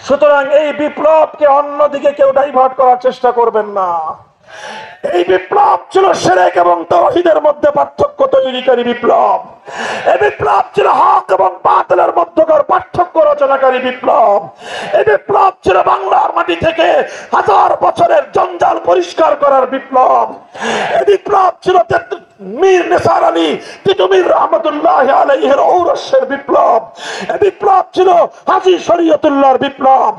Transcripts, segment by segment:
সুতরাং এই বিপ্লবকে অন্যদিকে কেউ ডাইভার্ট করার চেষ্টা করবেন না। এই বিপ্লব ছিল শিরক এবং তাওহীদের মধ্যে পার্থক্য তৈরিকারী বিপ্লব। এই বিপ্লব ছিল হক এবং বাতিলের মধ্যকার পার্থক্য রচনাকারী বিপ্লব। এই বিপ্লব ছিল বাংলার মাটি থেকে হাজার বছরের জঞ্জাল পরিষ্কার করার বিপ্লব। এই বিপ্লব ছিল মীর নিসার আলী তিতুমীর রহমতুল্লাহ আলাইহির ঔরসের বিপ্লব। এই বিপ্লব ছিল হাজী শরীয়তুল্লাহর বিপ্লব।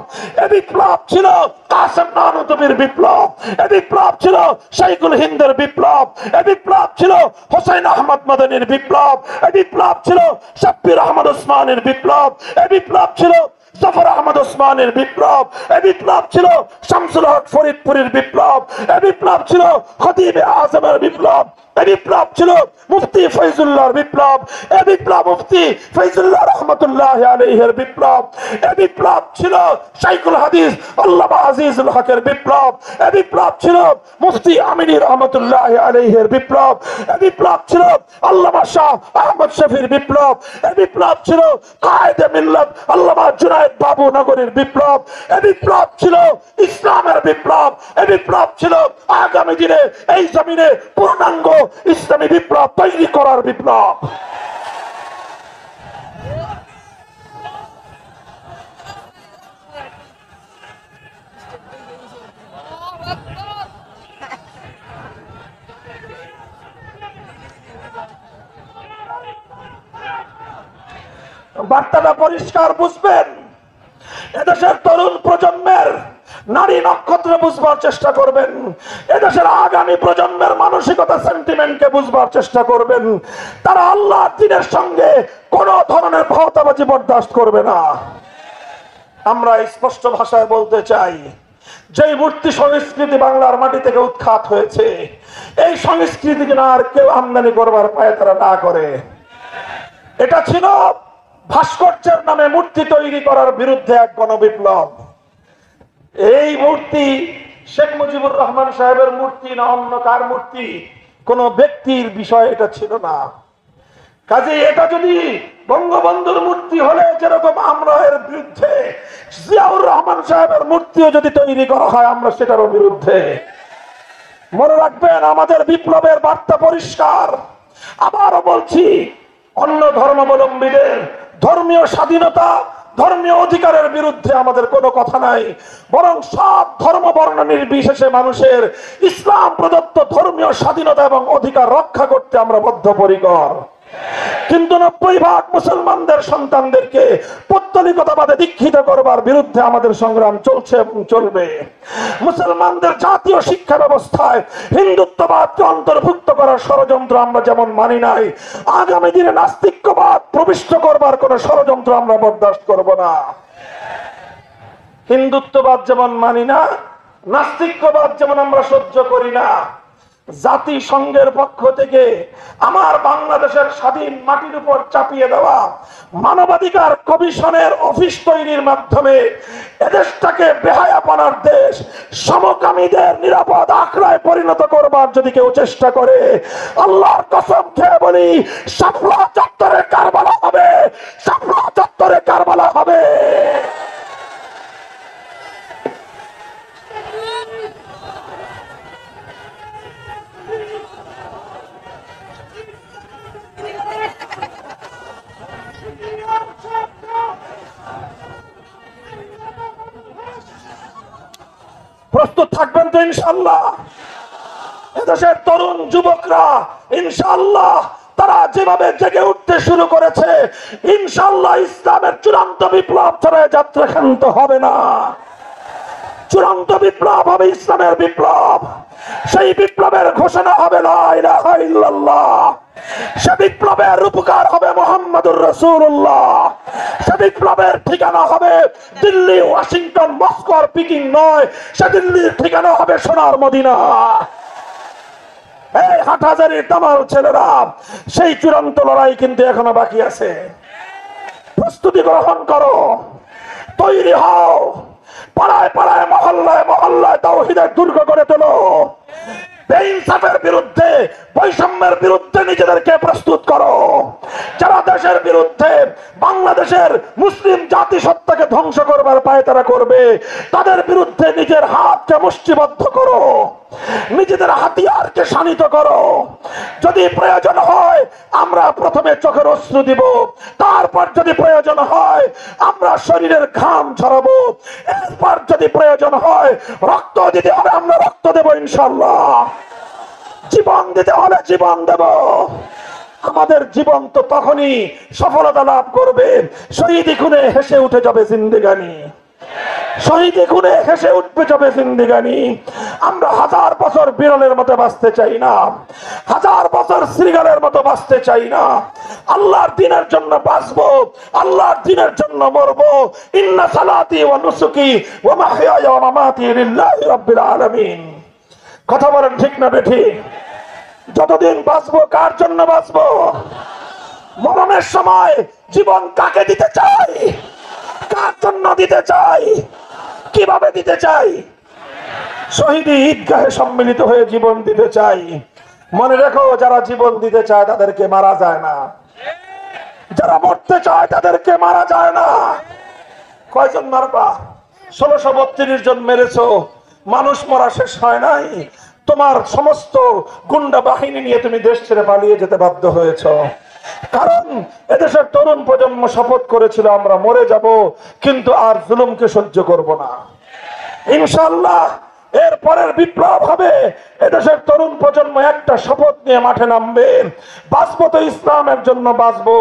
এই বিপ্লব ছিল কাসেম নানুতুবির বিপ্লব। এই বিপ্লব ছিল শাইখুল হিন্দের বিপ্লব। এই বিপ্লব ছিল হোসেন আহমদ মাদানির বিপ্লব। এই বিপ্লব ছিল শাব্বির আহমদ ওসমানের বিপ্লব। এই বিপ্লব ছিল জাফর আহমদ ওসমানের বিপ্লব। এই বিপ্লব ছিল শামসুল হক ফরিদপুরের বিপ্লব। এই বিপ্লব ছিল খতিব আজমের বিপ্লব। এই বিপ্লব ছিল মুফতি ফয়জুল্লাহর বিপ্লব। এই বিপ্লব মুফতি ফয়জুল্লাহ রহমতুল্লাহ আলাইহির বিপ্লব। এই বিপ্লব ছিল শাইখুল হাদিস আল্লামা আজিজুল হকের বিপ্লব। এই বিপ্লব ছিল মুফতি আমিনী রহমতুল্লাহ আলাইহির বিপ্লব। এই বিপ্লব ছিল আল্লামা শাহ আহমদ শফির বিপ্লব। এই বিপ্লব ছিল কায়েদে মিল্লাত আল্লামা জুনায়েদ বাবু নগরীর বিপ্লব। এই বিপ্লব ছিল ইসলামের বিপ্লব। এই বিপ্লব ছিল আগামী দিনে এই জমিনে পূর্ণাঙ্গ ইসলামী বিপ্লব তৈরি করার বিপ্লব। বার্তাটা পরিষ্কার বুঝবেন। এদেশের তরুণ প্রজন্মের নারী নক্ষত্র বুঝবার চেষ্টা করবেন। এদেশের আগামী প্রজন্মের মানসিকতা সেন্টিমেন্টকে বুঝবার চেষ্টা করবেন। তারা আল্লাহর দ্বীনের সঙ্গে কোন ধরনের ভাওতাবাজি বরদাস্ত করবে না। আমরা স্পষ্ট ভাষায় বলতে চাই, যেই মূর্তি সংস্কৃতি বাংলার মাটি থেকে উৎখাত হয়েছে, এই সংস্কৃতিকে না আর কেউ আমদানি করবার পায়ে তারা না করে। এটা ছিল ভাস্কর্যের নামে মূর্তি তৈরি করার বিরুদ্ধে এক গণবিপ্লব। এই মূর্তি শেখ মুজিবুর রহমান সাহেবের মূর্তি না অন্য কার মূর্তি, কোন ব্যক্তির বিষয় এটা ছিল না। কাজে এটা যদি বঙ্গবন্ধুর মূর্তি হলে যেরকম আমরা এর বিরুদ্ধে, জিয়াউর রহমান সাহেবের মূর্তিও যদি তৈরি করা হয় আমরা সেটারও বিরুদ্ধে। মনে রাখবেন, আমাদের বিপ্লবের বার্তা পরিষ্কার। আবারও বলছি, অন্য ধর্মাবলম্বীদের ধর্মীয় স্বাধীনতা, ধর্মীয় অধিকারের বিরুদ্ধে আমাদের কোনো কথা নাই, বরং সব ধর্ম বর্ণ নির্বিশেষে মানুষের ইসলাম প্রদত্ত ধর্মীয় স্বাধীনতা এবং অধিকার রক্ষা করতে আমরা বদ্ধপরিকর। কিন্তু 90% মুসলমানদের সন্তানদেরকে পৌত্তলিকতাবাদে দীক্ষিত করবার বিরুদ্ধে আমাদের সংগ্রাম চলছে এবং চলবে। মুসলমানদের জাতীয় শিক্ষা ব্যবস্থায় হিন্দুত্ববাদকে অন্তর্ভুক্ত করার ষড়যন্ত্র আমরা যেমন মানি নাই, আগামী দিনে নাস্তিক্যবাদ প্রবিষ্ট করবার কোন ষড়যন্ত্র আমরা বরদাস্ত করব না। হিন্দুত্ববাদ যেমন মানি না, নাস্তিক্যবাদ যেমন আমরা সহ্য করি না, জাতিসংঘের পক্ষ থেকে আমার বাংলাদেশের স্বাধীন মাটির উপর চাপিয়ে দেওয়া মানবাধিকার কমিশনের অফিস তৈরির মাধ্যমে এদেশটাকে বেহায়াপনার দেশ, সমকামীদের নিরাপদ আখড়ায় পরিণত করবার যদি কেউ চেষ্টা করে, আল্লাহর কসম খেয়ে বলি, শাপলা চত্বরে কারবালা হবে, শাপলা চত্বরে কারবালা হবে। প্রস্তুত থাকবেন তো ইনশাআল্লাহ? এদেশের তরুণ যুবকরা ইনশাআল্লাহ তারা যেভাবে জেগে উঠতে শুরু করেছে, ইনশাআল্লাহ ইসলামের চূড়ান্ত বিপ্লব ছাড়া যাত্রা ক্ষান্ত হবে না। চূড়ান্ত বিপ্লব হবে ইসলামের বিপ্লব। সেই বিপ্লবের ঘোষণা হবে লা ইলাহা ইল্লাল্লাহ। সে বিপ্লবের রূপকার হবে মুহাম্মদুর রাসূলুল্লাহ। সে বিপ্লবের ঠিকানা হবে দিল্লি, ওয়াশিংটন, মস্কো আর পিকিং নয়, সে দিল্লির ঠিকানা হবে সোনার মদিনা। এই হাটহাজারীর দামাল ছেলেরা, সেই চূড়ান্ত লড়াই কিন্তু এখনো বাকি আছে। প্রস্তুতি গ্রহণ করো, তৈরি হও, পাড়ায় পাড়ায় মহল্লায় মহল্লায় তাওহীদের দুর্গ গড়ে তোলো। বেইনসাফের বিরুদ্ধে, বৈষম্যের বিরুদ্ধে নিজেদেরকে প্রস্তুত করো। যারা দেশের বিরুদ্ধে, বাংলাদেশের মুসলিম জাতিসত্তাকে ধ্বংস করবার পায়তারা করবে, তাদের বিরুদ্ধে নিজের হাতকে মুষ্টিবদ্ধ করো, নিজেদের হাতিয়ারকে শানিত করো। যদি প্রয়োজন হয় আমরা প্রথমে চোখের অশ্রু দিব, তারপর যদি প্রয়োজন হয় আমরা শরীরের ঘাম ঝরাবো, এরপর যদি প্রয়োজন হয় রক্ত দিতে হবে আমরা রক্ত দেব ইনশাআল্লাহ, জীবন দিতে হলে জীবন দেব। আমাদের জীবন তো তখনই সফলতা লাভ করবে শহীদি খুনে হেসে উঠে যাবে জিন্দেগানি, শহীদি খুনে হেসে উঠবে যাবে জিন্দেগানি। আমরা 1000 বছর বিড়ালের মতো বাঁচতে চাই না, 1000 বছর শ্রীগালের মতো বাঁচতে চাই না। আল্লাহর দ্বীনের জন্য বাঁচবো, আল্লাহর দ্বীনের জন্য মরবো। ইন্না সালাতি ওয়া নুসুকি ওয়া মাহইয়ায়া ওয়া মামাতি লিল্লাহি রাব্বিল আলামিন। কথা বলেন ঠিক না বেঠিক? যতদিন বাঁচবো কার জন্য বাঁচবো? মরণের সময় জীবন কাকে দিতে চাই, কার জন্য দিতে চাই, কিভাবে দিতে চাই? শহীদি ঈদগাহে সম্মিলিত হয়ে জীবন দিতে চাই। মনে রেখো, যারা জীবন দিতে চায় তাদেরকে মারা যায় না, যারা মরতে চায় তাদেরকে মারা যায় না। কয়জন মারবা? 1632 জন মেরেছো, মানুষ মরা শেষ হয় নাই। তোমার সমস্ত গুন্ডা বাহিনী নিয়ে তুমি দেশ ছেড়ে পালিয়ে যেতে বাধ্য হয়েছ, কারণ এদেশের তরুণ প্রজন্ম শপথ করেছিল আমরা মরে যাব কিন্তু আর জুলুমকে সহ্য করব না। ইনশাআল্লাহ এর পরের বিপ্লব হবে, এদেশের তরুণ প্রজন্ম একটা শপথ নিয়ে মাঠে নামবে, বাঁচবো তো ইসলামের জন্য বাঁচবো,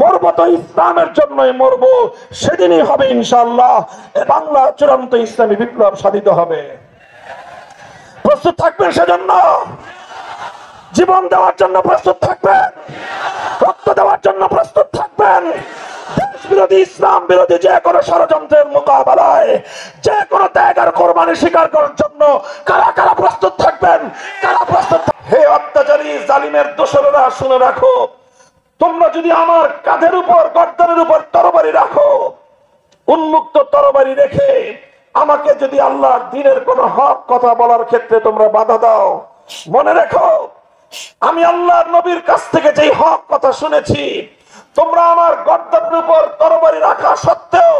মরবো তো ইসলামের জন্যই মরবো। সেদিনই হবে ইনশাআল্লাহ এ বাংলা চূড়ান্ত ইসলামী বিপ্লব সাধিত হবে। প্রস্তুত থাকবেন সেজন্য? জীবন দেওয়ার জন্য প্রস্তুত থাকবেন, রক্ত দেওয়ার জন্য প্রস্তুত থাকবেন। দেশ বিরোধী, ইসলাম বিরোধী যে কোনো ষড়যন্ত্রের মোকাবেলায়, যে কোনো ত্যাগ আর কোরবানি স্বীকার করার জন্য কারা কারা প্রস্তুত থাকবেন? কারা প্রস্তুত? হে অত্যাচারী জালিমের দোসরেরা, শুনে রাখো, তোমরা যদি আমার কাঁধের উপর, গর্দনের উপর তরবারি রাখো, উন্মুক্ত তরবারি রেখে আমাকে যদি আল্লাহর দ্বীনের কোন হক কথা বলার ক্ষেত্রে তোমরা বাধা দাও, মনে রেখো আমি আল্লাহর নবীর কাছ থেকে যেই হক কথা শুনেছি, তোমরা আমার গর্দনের উপর তরবারি রাখা সত্ত্বেও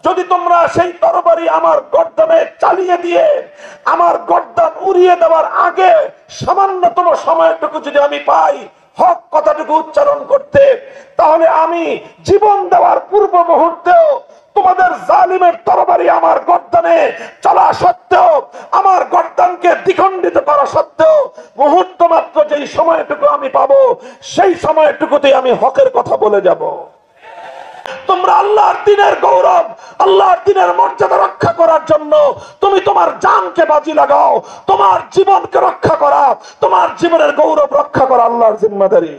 যদি তোমরা সেই তরবারি আমার গর্দনে চালিয়ে দিয়ে আমার গর্দন উড়িয়ে দেওয়ার আগে সামান্যতম সময়টুকু যদি আমি পাই হক কথাটুকু উচ্চারণ করতে, তাহলে আমি জীবন দেওয়ার পূর্ব মুহূর্তেও তোমাদের জালিমের তরবারি আমার গর্দনে চলা সত্ত্বেও, আমার গর্দনকে দ্বিখণ্ডিত করা সত্ত্বেও মুহূর্ত মাত্র যেই সময়টুকু আমি পাবো সেই সময়টুকুতেই আমি হকের কথা বলে যাব। তোমরা আল্লাহর দ্বীনের গৌরব, আল্লাহর দ্বীনের মর্যাদা রক্ষা করার জন্য তুমি তোমার জানকে বাজি লাগাও, তোমার জীবনকে রক্ষা করা, তোমার জীবনের গৌরব রক্ষা করা আল্লাহর জিম্মাদারি।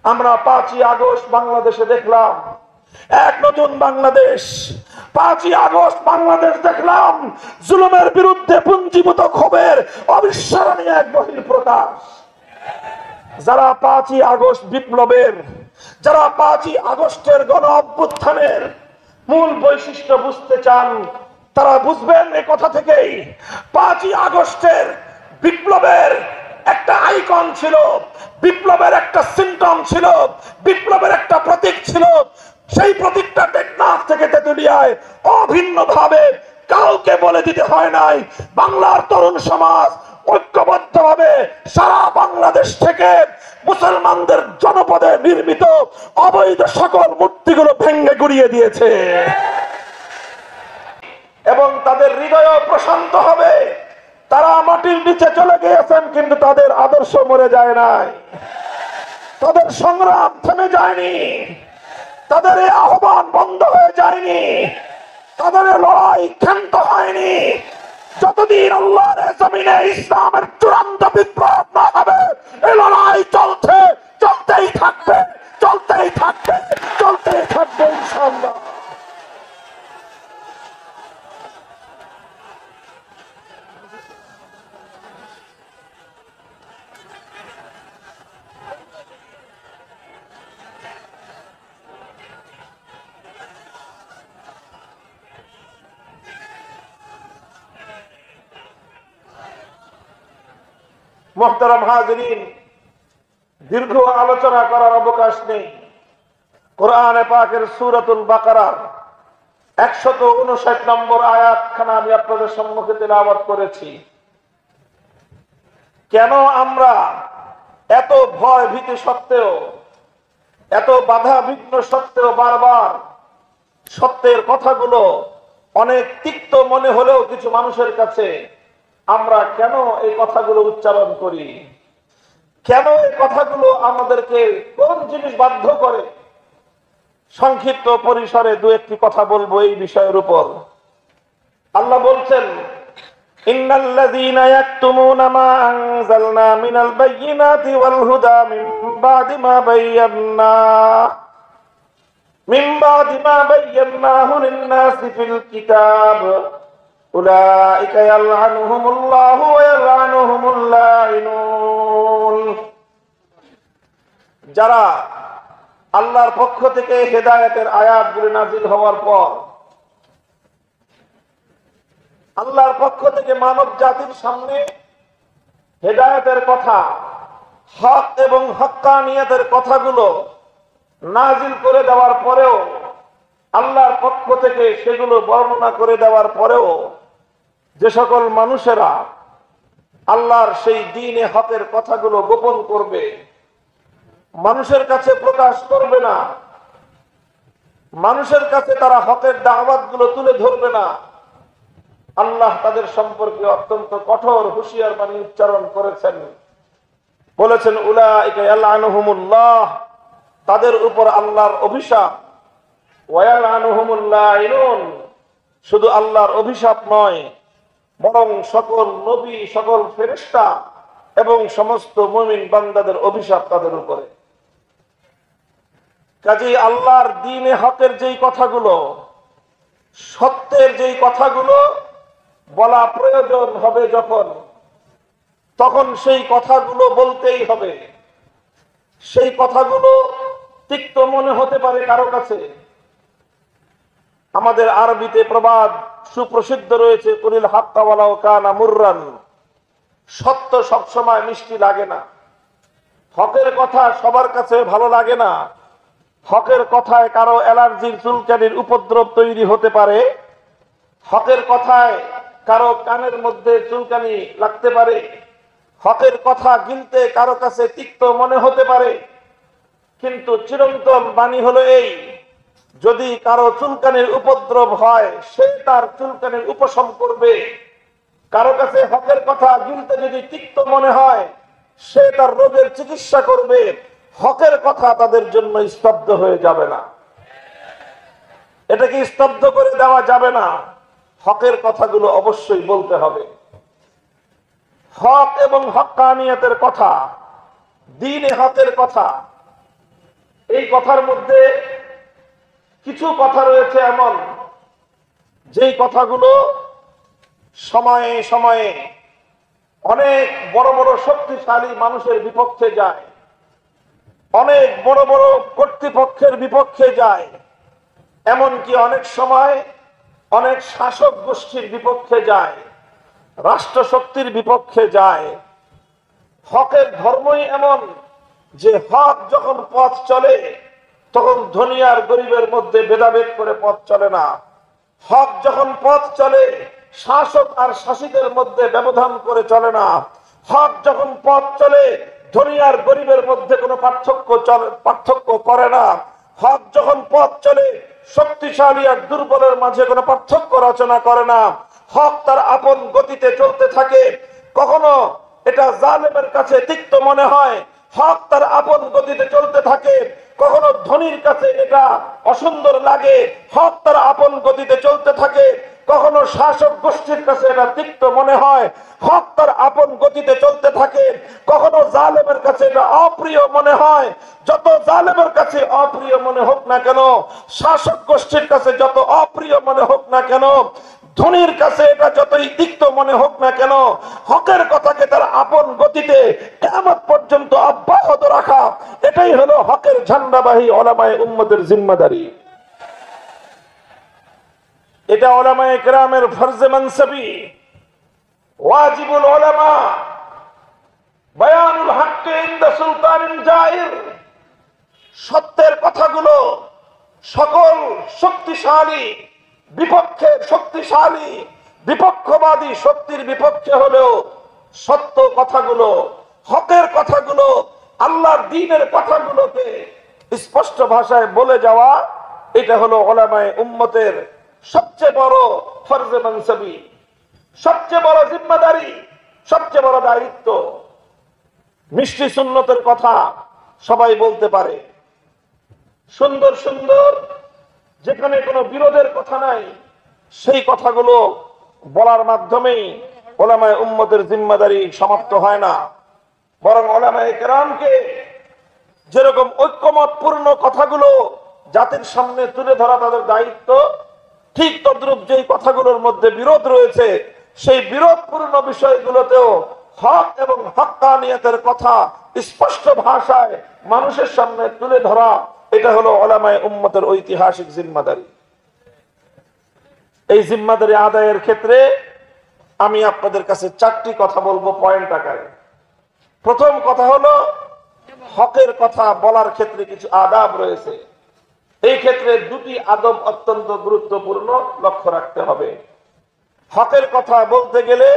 আমরা 5ই আগস্ট বাংলাদেশে দেখলাম এক নতুন বাংলাদেশ। 5ই আগস্ট বাংলাদেশ দেখলাম জুলুমের বিরুদ্ধে পুঞ্জীভূত ক্ষোভের অবিস্মরণীয় এক বহিঃপ্রকাশ। যারা 5ই আগস্ট বিপ্লবের, যারা 5ই আগস্টের গণ অভ্যুত্থানের মূল বৈশিষ্ট্য বুঝতে চান, তারা বুঝবেন এই কথা থেকেই। 5ই আগস্টের বিপ্লবের একটা আইকন ছিল, বিপ্লবের একটা সিম্পটম ছিল, বিপ্লবের একটা প্রতীক ছিল। সেই প্রতীকটা টেকনাফ থেকে তেতুলিয়ায় অভিন্নভাবে কাউকে বলে দিতে হয় নাই। বাংলার তরুণ সমাজ ঐক্যবদ্ধভাবে সারা বাংলাদেশ থেকে মুসলমানদের জনপদে নির্মিত অবৈধ সকল মূর্তিগুলো ভেঙে গুড়িয়ে দিয়েছে এবং তাদের হৃদয় প্রশান্ত হবে। তারা মাটির নিচে চলে গিয়েছেন কিন্তু তাদের আদর্শ মরে যায় নাই, তাদের সংগ্রাম থেমে যায়নি, তাদের আহ্বান বন্ধ হয়ে যায়নি, তাদের লড়াই ক্ষান্ত হয়নি। যতদিন আল্লাহর জমিনে ইসলামের চূড়ান্ত বিপ্লব না হবে এই লড়াই চলতেই থাকবে, চলতেই থাকবে, চলতেই থাকবে ইনশাআল্লাহ। মুহতারাম হাজিরিন, দীর্ঘ আলোচনা করার অবকাশ নেই। কোরআনে পাকের সূরাতুল বাকারার 159 নম্বর আয়াতখানা আমি আপনাদের সম্মুখে তেলাওয়াত করেছি। কেন আমরা এত ভয় ভীতি সত্ত্বেও, এত বাধা বিঘ্ন সত্ত্বেও বারবার সত্যের কথাগুলো অনেক তিক্ত মনে হলেও কিছু মানুষের কাছে আমরা কেন এই কথাগুলো উচ্চারণ করি? কেন এই কথাগুলো আমাদেরকে কোন জিনিস বাধ্য করে? সংক্ষিপ্ত পরিসরে দু একটি কথা বলবো এই বিষয়ের উপর। আল্লাহ বলছেন, ইন্নাল্লাযীনা ইয়াকতুমুনা মা আনজালনা মিনাল বায়্যিনাতি ওয়াল হুদা মিন বাদি মা বায়্যানাহু লিন-নাসি ফিল কিতাব উলাইকা ইয়ালআনুহুমুল্লাহু ওয়া ইয়ালআনুহুমুল লাঈনুন। যারা আল্লাহর পক্ষ থেকে হেদায়েতের আয়াতগুলি নাযিল হওয়ার পর আল্লাহর পক্ষ থেকে মানব জাতির সামনে হেদায়েতের কথা, হক এবং হক্কানিয়তের কথাগুলো নাযিল করে দেওয়ার পরেও, আল্লাহর পক্ষ থেকে সেগুলো বর্ণনা করে দেওয়ার পরেও যে সকল মানুষেরা আল্লাহর সেই দ্বীনে হকের কথাগুলো গোপন করবে, মানুষের কাছে প্রকাশ করবে না, মানুষের কাছে তারা হকের দাওয়াতগুলো তুলে ধরবে না, আল্লাহ তাদের সম্পর্কে অত্যন্ত কঠোর হুঁশিয়ার বাণী উচ্চারণ করেছেন। বলেছেন, উলাইকা ইয়ালআনুহুমুল্লাহ, তাদের উপর আল্লাহর অভিশাপ, ওয়া ইয়ালআনুহুমুল লাঈনুন, শুধু আল্লাহর অভিশাপ নয়, বরং সকল নবী, সকল ফেরেশতা এবং সমস্ত মুমিন বান্দাদের অভিশাপ তাদের উপরে। কাজেই আল্লাহর দ্বীনে হকের যেই কথাগুলো, সত্যের যেই কথাগুলো বলা প্রয়োজন হবে যখন, তখন সেই কথাগুলো বলতেই হবে। সেই কথাগুলো তিক্ত মনে হতে পারে কারো কাছে। আমাদের আরবিতে প্রবাদ সুপ্রসিদ্ধ রয়েছে, কুলিল হাক্কা ওয়ালাউ কানা মুররান, সত্য সবসময় মিষ্টি লাগে না। হকের কথা সবার কাছে ভালো লাগে না। হকের কথায় কারো অ্যালার্জির, চুলকানির উপদ্রব তৈরি হতে পারে। হকের কথায় কারো কানের মধ্যে চুলকানি লাগতে পারে। হকের কথা গিলতে কারো কাছে তিক্ত মনে হতে পারে। কিন্তু চিরন্তন বাণী হলো এই, যদি কারো চুলকানির উপদ্রব হয়, সে তার চুলকানির উপশম করবে। কারো কাছে হকের কথা গিলতে যদি তিক্ত মনে হয়, সে তার রোগের চিকিৎসা করবে। হকের কথা তাদের জন্য স্তব্ধ হয়ে যাবে না। এটাকে স্তব্ধ করে দেওয়া যাবে না। হকের কথাগুলো অবশ্যই বলতে হবে। হক এবং হক্কানিয়তের কথা, দ্বীনে হকের কথা, এই কথার মধ্যে কিছু কথা রয়েছে এমন, যেই কথাগুলো সময়ে সময়ে অনেক বড় বড় শক্তিশালী মানুষের বিপক্ষে যায়, অনেক বড় বড় কর্তৃপক্ষের বিপক্ষে যায়, এমনকি অনেক সময় অনেক শাসক গোষ্ঠীর বিপক্ষে যায়, রাষ্ট্রশক্তির বিপক্ষে যায়। হকের ধর্মই এমন যে হক যখন পথ চলে, তখন ধনী আর গরিবের মধ্যে ভেদাভেদ করে পথ চলে না। হক যখন পথ চলে, শাসক আর শাসিতের মধ্যে ব্যবধান করে চলে না। হক যখন পথ চলে, ধনী আর গরিবের মধ্যে কোনো পার্থক্য করে না। হক যখন পথ চলে, শক্তিশালী আর দুর্বলের মাঝে কোনো পার্থক্য রচনা করে না। হক তার আপন গতিতে চলতে থাকে। কখনো এটা জালেমের কাছে তিক্ত মনে হয়, হক তার আপন গতিতে চলতে থাকে। কখনো ধনীর কাছে এটা অসুন্দর লাগে, হক তার আপন গতিতে চলতে থাকে। কখনো শাসক গোষ্ঠীর কাছে এটা তিক্ত মনে হয়, হক তার আপন গতিতে চলতে থাকে। কখনো জালেমের কাছে এটা অপ্রিয় মনে হয়। যত জালেমের কাছে অপ্রিয় মনে হোক না কেন, শাসক গোষ্ঠীর কাছে যত অপ্রিয় মনে হোক না কেন, ধনীর কাছে এটা যতই তিক্ত মনে হোক না কেন, হকের কথাকে তার আপন গতিতে কিয়ামত পর্যন্ত অব্যাহত রাখা, এটাই হলো হকের ঝান্ডাবাহী উলামায়ে উম্মতের জিম্মাদারি। এটা উলামায়ে কেরামের ফরজে মানসবি, ওয়াজিবুল উলামা। বায়ানুল হাক্কি ইনদা সুলতানিন জাইর, সত্যের কথাগুলো সকল শক্তিশালী বিপক্ষের শক্তিশালী বিপক্ষবাদী শক্তির বিপক্ষে হলেও সত্য কথাগুলো, হকের কথাগুলো, আল্লাহর দ্বীনের কথাগুলোকে স্পষ্ট ভাষায় বলে যাওয়া, এটা হলো উলামায়ে উম্মতের সবচেয়ে বড় ফরজে মানসাবি, সবচেয়ে বড় জিম্মাদারি, সবচেয়ে বড় দায়িত্ব। মিষ্টি সুন্নতের কথা সবাই বলতে পারে, সুন্দর সুন্দর যেখানে কোনো বিরোধের কথা নাই সেই কথাগুলো বলার মাধ্যমেই উলামায়ে উম্মতের জিম্মাদারি সমাপ্ত হয় না, বরং উলামায়ে কেরামকে যেরকম ঐক্যমতপূর্ণ কথাগুলো জাতির সামনে তুলে ধরা তাদের দায়িত্ব, ঠিক তদ্রূপ যেই কথাগুলোর মধ্যে বিরোধ রয়েছে সেই বিরোধপূর্ণ বিষয়গুলোতেও হক এবং হক্কানিয়তের কথা স্পষ্ট ভাষায় মানুষের সামনে তুলে ধরা, এটা হলো উলামায়ে উম্মতের ঐতিহাসিক জিম্মাদারি। এই জিম্মাদারি আদায়ের ক্ষেত্রে আমি আপনাদের কাছে 4টি কথা বলবো পয়েন্ট আকারে। প্রথম কথা হলো হকের কথা বলার ক্ষেত্রে কিছু আদাব রয়েছে। এই ক্ষেত্রে 2টি আদব অত্যন্ত গুরুত্বপূর্ণ লক্ষ্য রাখতে হবে। হকের কথা বলতে গেলে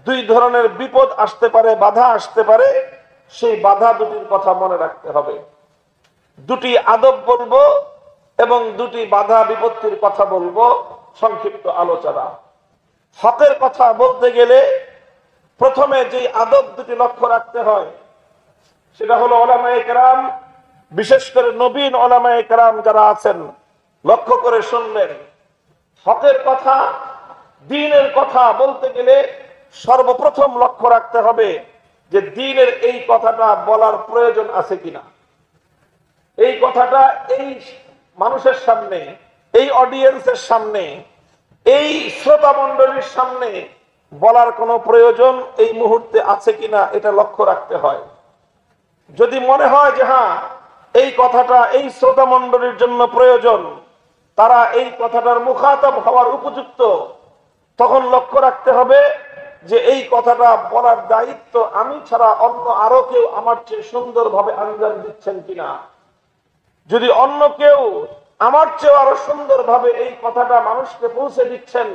2 ধরনের বিপদ আসতে পারে, বাধা আসতে পারে, সেই বাধা 2টির কথা মনে রাখতে হবে। 2টি আদব বলবো এবং 2টি বাধা বিপত্তির কথা বলবো, সংক্ষিপ্ত আলোচনা। হকের কথা বলতে গেলে প্রথমে যে আদব 2টি লক্ষ্য রাখতে হয় সেটা হলো উলামায়ে কেরাম, বিশেষ করে নবীন উলামায়ে কেরাম যারা আছেন লক্ষ্য করে শুনবেন। হকের কথা, দ্বীনের কথা বলতে গেলে সর্বপ্রথম লক্ষ্য রাখতে হবে যে দ্বীনের এই কথাটা বলার প্রয়োজন আছে কিনা। এই কথাটা এই মানুষের সামনে, এই অডিয়েন্সের সামনে, এই শ্রোতা মণ্ডলীর সামনে বলার কোনো প্রয়োজন এই মুহূর্তে আছে কিনা, এটা লক্ষ্য রাখতে হয়। যদি মনে হয় যে হ্যাঁ এই কথাটা এই শ্রোতা মণ্ডলীর জন্য প্রয়োজন, তারা এই কথাটার মুখাতাব হওয়ার উপযুক্ত, তখন লক্ষ্য রাখতে হবে যে এই কথাটা বলার দায়িত্ব আমি ছাড়া অন্য আরো কেউ আমার চেয়ে সুন্দরভাবে আঞ্জাম দিচ্ছেন কিনা। যদি অন্য কেউ আমার চেয়ে আরো সুন্দরভাবে এই কথাটা মানুষকে পৌঁছে দিচ্ছেন,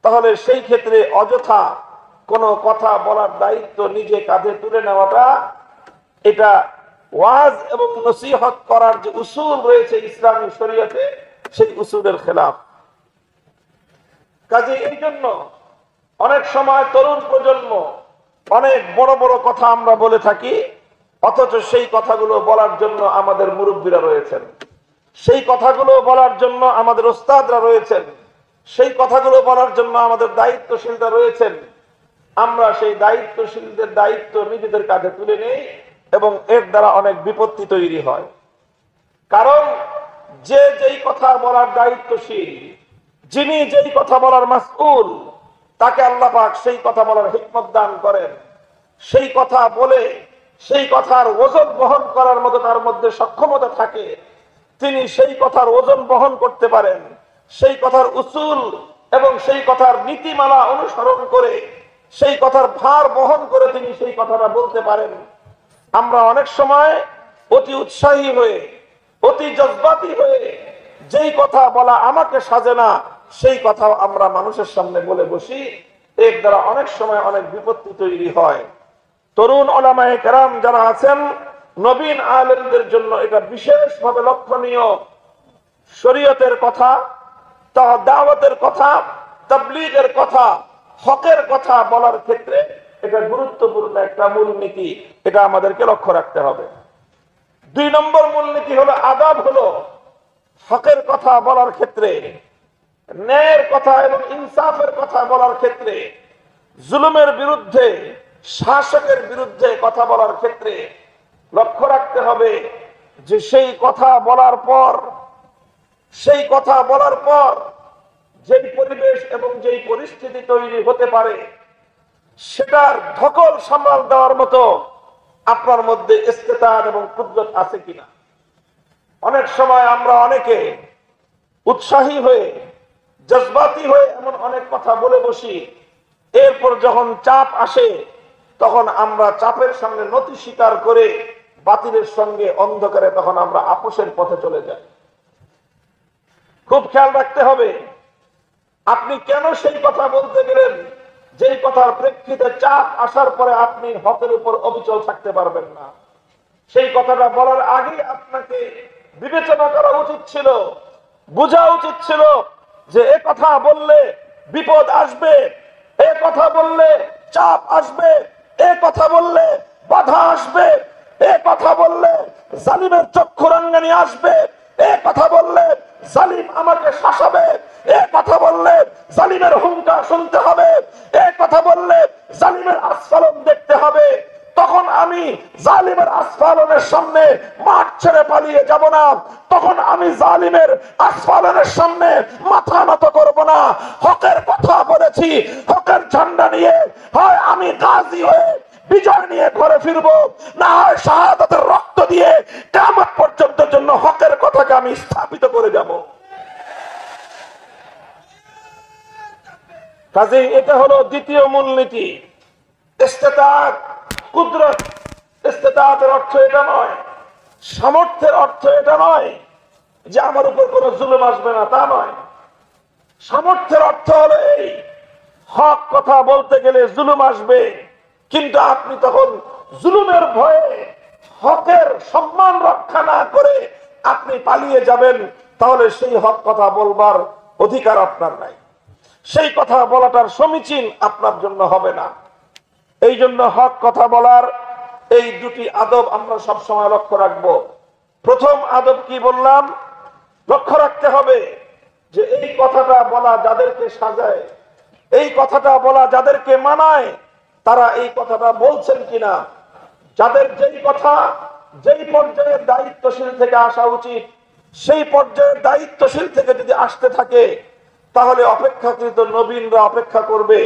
তাহলে সেই ক্ষেত্রে অযথা কোনো কথা বলার দায়িত্ব নিজে কাঁধে তুলে নেওয়াটা, এটা ওয়াজ এবং নসিহত করার যে উসুল রয়েছে ইসলামী শরীয়তে, সেই উসুলের খেলাফ। কাজে এই জন্য অনেক সময় তরুণ প্রজন্ম অনেক বড় বড় কথা আমরা বলে থাকি, অথচ সেই কথাগুলো বলার জন্য আমাদের মুরব্বীরা রয়েছেন, সেই কথাগুলো বলার জন্য আমাদের ওস্তাদরা রয়েছেন, সেই কথাগুলো বলার জন্য আমাদের দায়িত্বশীলরা রয়েছেন। আমরা সেই দায়িত্বশীলদের দায়িত্ব নিজেদের কাঁধে তুলে নেই এবং এর দ্বারা অনেক বিপত্তি তৈরি হয়। কারণ যে যেই কথা বলার দায়িত্বশীল, যিনি যেই কথা বলার মাসউল, তাকে আল্লাহ পাক সেই কথা বলার হিকমত দান করেন। সেই কথা বলে সেই কথার ওজন বহন করার মতো তার মধ্যে সক্ষমতা থাকে, তিনি সেই কথার ওজন বহন করতে পারেন, সেই কথার উসুল এবং সেই কথার নীতিমালা অনুসরণ করে সেই কথার ভার বহন করে তিনি সেই কথাটা বলতে পারেন। আমরা অনেক সময় অতি উৎসাহী হয়ে, অতি জজবাতি হয়ে যেই কথা বলা আমাকে সাজে না সেই কথা আমরা মানুষের সামনে বলে বসি, এর দ্বারা অনেক সময় অনেক বিপত্তি তৈরি হয়। তরুণ উলামায়ে কেরাম যারা আছেন, নবীন আলেমদের জন্য এটা বিশেষভাবে লক্ষণীয়। শরীয়তের কথা, দাওয়াতের কথা, তাবলীগের কথা, হকের কথা বলার ক্ষেত্রে এটা গুরুত্বপূর্ণ একটা মূলনীতি, এটা আমাদেরকে লক্ষ্য রাখতে হবে। 2 নম্বর মূলনীতি হলো আদাব, হলো হকের কথা বলার ক্ষেত্রে, ন্যায়ের কথা এবং ইনসাফের কথা বলার ক্ষেত্রে, জুলুমের বিরুদ্ধে, শাসকের বিরুদ্ধে কথা বলার ক্ষেত্রে লক্ষ্য রাখতে হবে যে সেই কথা বলার পর যেই পরিবেশ এবং যেই পরিস্থিতি তৈরি হতে পারে সেটার ধকল সামাল দেওয়ার মতো আপনার মধ্যে ইস্তেতার এবং কুদরত আছে কিনা। অনেক সময় আমরা অনেকে উৎসাহী হয়ে, জজবাতি হয়ে এমন অনেক কথা বলে বসি, এরপর যখন চাপ আসে তখন আমরা চাপের সামনে নতি স্বীকার করে বাতিলের সঙ্গে অন্ধকারে তখন আমরা আপোষের পথে চলে যাই। খুব খেয়াল রাখতে হবে, আপনি কেন সেই কথা বলতে গেলেন যেই কথার প্রেক্ষিতে চাপ আসার পরে আপনি হকের উপর অবিচল থাকতে পারবেন না। সেই কথাটা বলার আগে আপনাকে বিবেচনা করা উচিত ছিল, বোঝা উচিত ছিল যে এ কথা বললে বিপদ আসবে, এ কথা বললে চাপ আসবে, এ কথা বললে বাধা আসবে, এ কথা বললে জালিমের চক্ষুরাঙ্গানি আসবে, এ কথা বললে জালিম আমাকে শাসাবে, এ কথা বললে জালিমের হুঙ্কার শুনতে হবে, এ কথা বললে জালিমের আস্ফালন দেখতে হবে। তখন আমি জালিমের আস্ফালনের সামনে মাঠ ছেড়ে পালিয়ে যাব না, তখন আমি জালিমের আস্ফালনের সামনে মাথা নত করব না। হকের কথা বলেছি, হকের ঝান্ডা নিয়ে হয় আমি গাজী হয়ে বিজয় নিয়ে ঘরে ফিরবো, না হয় শাহাদাতের রক্ত দিয়ে কিয়ামত পর্যন্তের জন্য হকের কথাকে আমি স্থাপিত করে যাব। কাজেই এটা হলো দ্বিতীয় মূলনীতি। ইস্তেতাআত, কুদরত। ইস্তেতাআতের অর্থ এটা নয়, সামর্থ্যের অর্থ এটা নয় যে আমার উপর কোনো জুলুম আসবে না, তা নয়। সামর্থ্যের অর্থ হলো এই, হক কথা বলতে গেলে জুলুম আসবে, কিন্তু আপনি তখন জুলুমের ভয়ে হকের সম্মান রক্ষা না করে আপনি পালিয়ে যাবেন, তাহলে সেই হক কথা বলবার অধিকার আপনার নাই, সেই কথা বলাটার সমীচীন আপনার জন্য হবে না। এই জন্য হক কথা বলার এই দুটি আদব আমরা সব সময় লক্ষ্য রাখব। প্রথম আদব কি বললাম? লক্ষ্য রাখতে হবে যে এই কথাটা বলা যাদেরকে সাজায়, এই কথাটা বলা যাদেরকে মানায়, তারা এই কথাটা বলছেন কিনা। যাদের যেই কথা যেই পর্যায়ের দায়িত্বশীল থেকে আসা উচিত, সেই পর্যায়ের দায়িত্বশীল থেকে যদি আসতে থাকে, তাহলে অপেক্ষাকৃত নবীনরা অপেক্ষা করবে।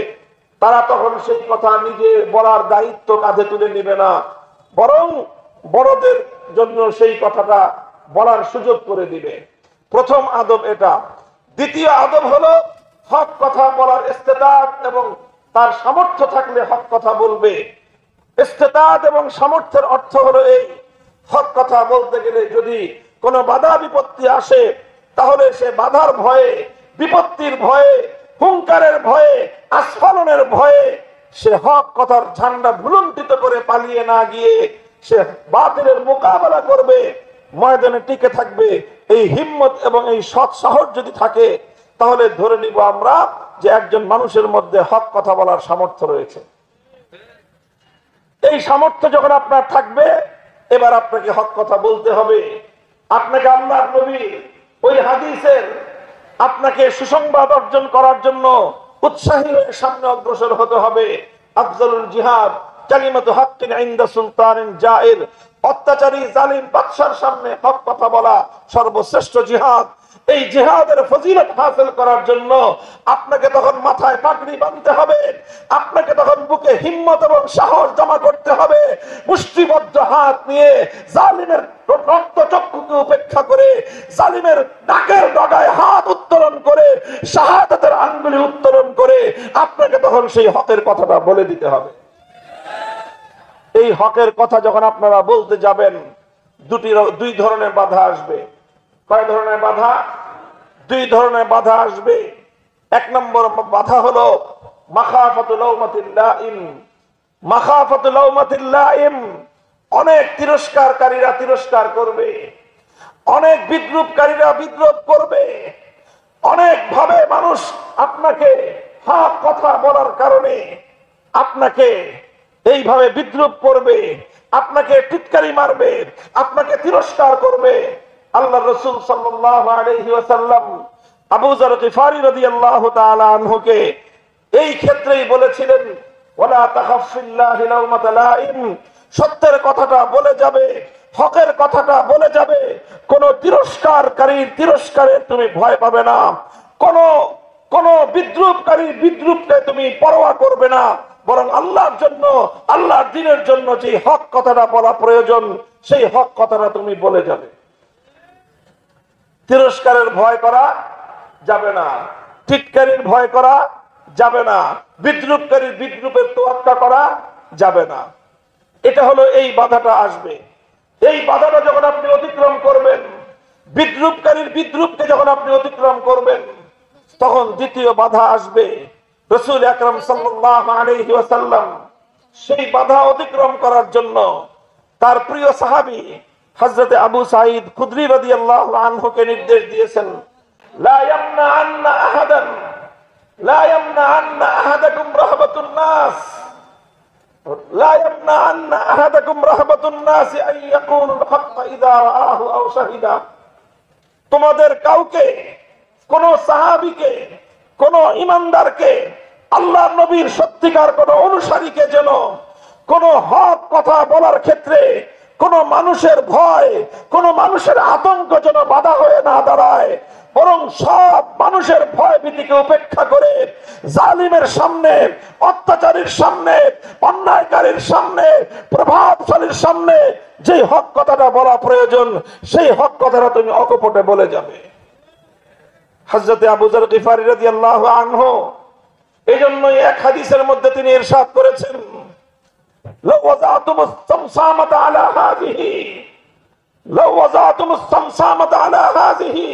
তারা তখন সেই কথা নিজে বলার দায়িত্ব কাঁধে তুলে নেবে না, বরং বড়দের জন্য সেই কথাটা বলার সুযোগ করে দিবে। প্রথম আদব এটা। দ্বিতীয় আদব হলো হক কথা বলার ইস্তেতাআত এবং তার সামর্থ্য থাকলে হক কথা বলবে। ইস্তেতাআত এবং সামর্থ্যের অর্থ হলো এই, হক কথা বলতে গেলে যদি কোনো বাধা বিপত্তি আসে, তাহলে সে বাধার ভয়ে, বিপত্তির ভয়ে, হুঙ্কারের ভয়ে, আস্ফালনের ভয়ে সে হক কথার ঝান্ডা ভুলুণ্ঠিত করে পালিয়ে না গিয়ে সে বাতিলের মোকাবেলা করবে, ময়দানে টিকে থাকবে। এই হিম্মত এবং এই সৎ সাহস যদি থাকে, তাহলে ধরে নিব আমরা যে একজন মানুষের মধ্যে হক কথা বলার সামর্থ্য রয়েছে। এই সামর্থ্য যখন আপনার থাকবে, এবার আপনাকে হক কথা বলতে হবে। আপনাকে আল্লাহর নবী ওই হাদিসের আপনাকে সুসংবাদ অর্জন করার জন্য উৎসাহী হয়ে সামনে অগ্রসর হতে হবে। আফজালুল জিহাদ কালিমাতু হাক্কিন ইনদা সুলতানিন জাইর। অত্যাচারী জালিম বাদশার সামনে হক কথা বলা সর্বশ্রেষ্ঠ জিহাদ। এই জিহাদের ফজিলত হাসিল করার জন্য আপনাকে তখন মাথায় পাগড়ি বাঁধতে হবে, আপনাকে তখন বুকে হিম্মত এবং সাহস জমা করতে হবে। মুষ্টিবদ্ধ হাত নিয়ে জালিমের রক্তচক্ষুকে উপেক্ষা করে, জালিমের নাকের ডগায় হাত উত্তোলন করে, শাহাদাতের আঙ্গুলি উত্তোলন করে আপনাকে তখন সেই হকের কথাটা বলে দিতে হবে। এই হকের কথা যখন আপনারা বলতে যাবেন, দুই ধরনের বাধা আসবে। কয় ধরনের বাধা? দুই ধরনের বাধা আসবে। এক নম্বর বাধা হলো মাখাফাতুল লাউমাতিল লাইম। মাখাফাতুল লাউমাতিল লাইম, অনেক তিরস্কারকারীরা তিরস্কার করবে, অনেক বিদ্রুপকারীরা বিদ্রুপ করবে, অনেক ভাবে মানুষ আপনাকে হক কথা বলার কারণে আপনাকে এইভাবে বিদ্রুপ করবে, আপনাকে টিটকারি মারবে, আপনাকে তিরস্কার করবে। আল্লাহর রাসূল সাল্লাল্লাহু আলাইহি ওয়াসাল্লাম আবু যর গিফারি রাদিয়াল্লাহু তাআলা আনহুকে এই ক্ষেত্রেই বলেছিলেন, ওয়ালা তাখাফ ফিল্লাহি লাউমাতা লাইম। সত্যের কথাটা বলে যাবে, হকের কথাটা বলে যাবে, কোন তিরস্কারকারীর তিরস্কারে তুমি ভয় পাবে না, কোন বিদ্রুপকারী বিদ্রুপকে তুমি পরোয়া করবে না, বরং আল্লাহর জন্য, আল্লাহর দ্বীনের জন্য যে হক কথাটা বলা প্রয়োজন, সেই হক কথাটা তুমি বলে যাবে। তিরস্কারের ভয় করা যাবে না, টিটকারির ভয় করা যাবে না, বিদ্রুপকারীর বিদ্রুপের তোয়াক্কা করা যাবে না। এটা হলো এই বাধাটা আসবে। এই বাধাটা যখন আপনি অতিক্রম করবেন, বিদ্রুপকারীর বিদ্রুপকে যখন আপনি অতিক্রম করবেন, তখন দ্বিতীয় বাধা আসবে। রাসূল আকরাম সাল্লাল্লাহু আলাইহি ওয়াসাল্লাম সেই বাধা অতিক্রম করার জন্য তার প্রিয় সাহাবী হযরত আবু সাঈদ খুদরি রাদিয়াল্লাহু আনহুকে নির্দেশ দিয়েছেন, লা ইয়ামনাআন্না আহাদান লা ইয়ামনাআন্না আহাদাকুম রাহবাতুন নাস লা ইয়ামনাআন্না আহাদাকুম রাহবাতুন নাস আন ইয়াকুলুল হক্ক ইযা রাআহু আও শাহিদা। তোমাদের কাউকে, কোন সাহাবীকে, কোন ঈমানদারকে, আল্লাহর নবীর সত্যিকার কোন অনুসারীকে যেন কোন হক কথা বলার ক্ষেত্রে কোন মানুষের ভয়, কোন মানুষের আতঙ্ক যেন বাধা হয়ে না দাঁড়ায়, বরং সব মানুষের ভয় ভীতিকে উপেক্ষা করে জালিমের সামনে, অত্যাচারীর সামনে, অন্যায়কারীর সামনে, প্রভাবশালীর সামনে যে হক কথাটা বলা প্রয়োজন, সেই হক কথাটা তুমি অকপটে বলে যাবে। হযরত আবু যর গিফারী রাদিয়াল্লাহু আনহু এই জন্যই এক হাদিসের মধ্যে তিনি ইরশাদ করেছেন, লাউ ওয়াযাতুমুস সামসামাতা আলা হাযিহি লাউ ওয়াযাতুমুস সামসামাতা আলা হাযিহি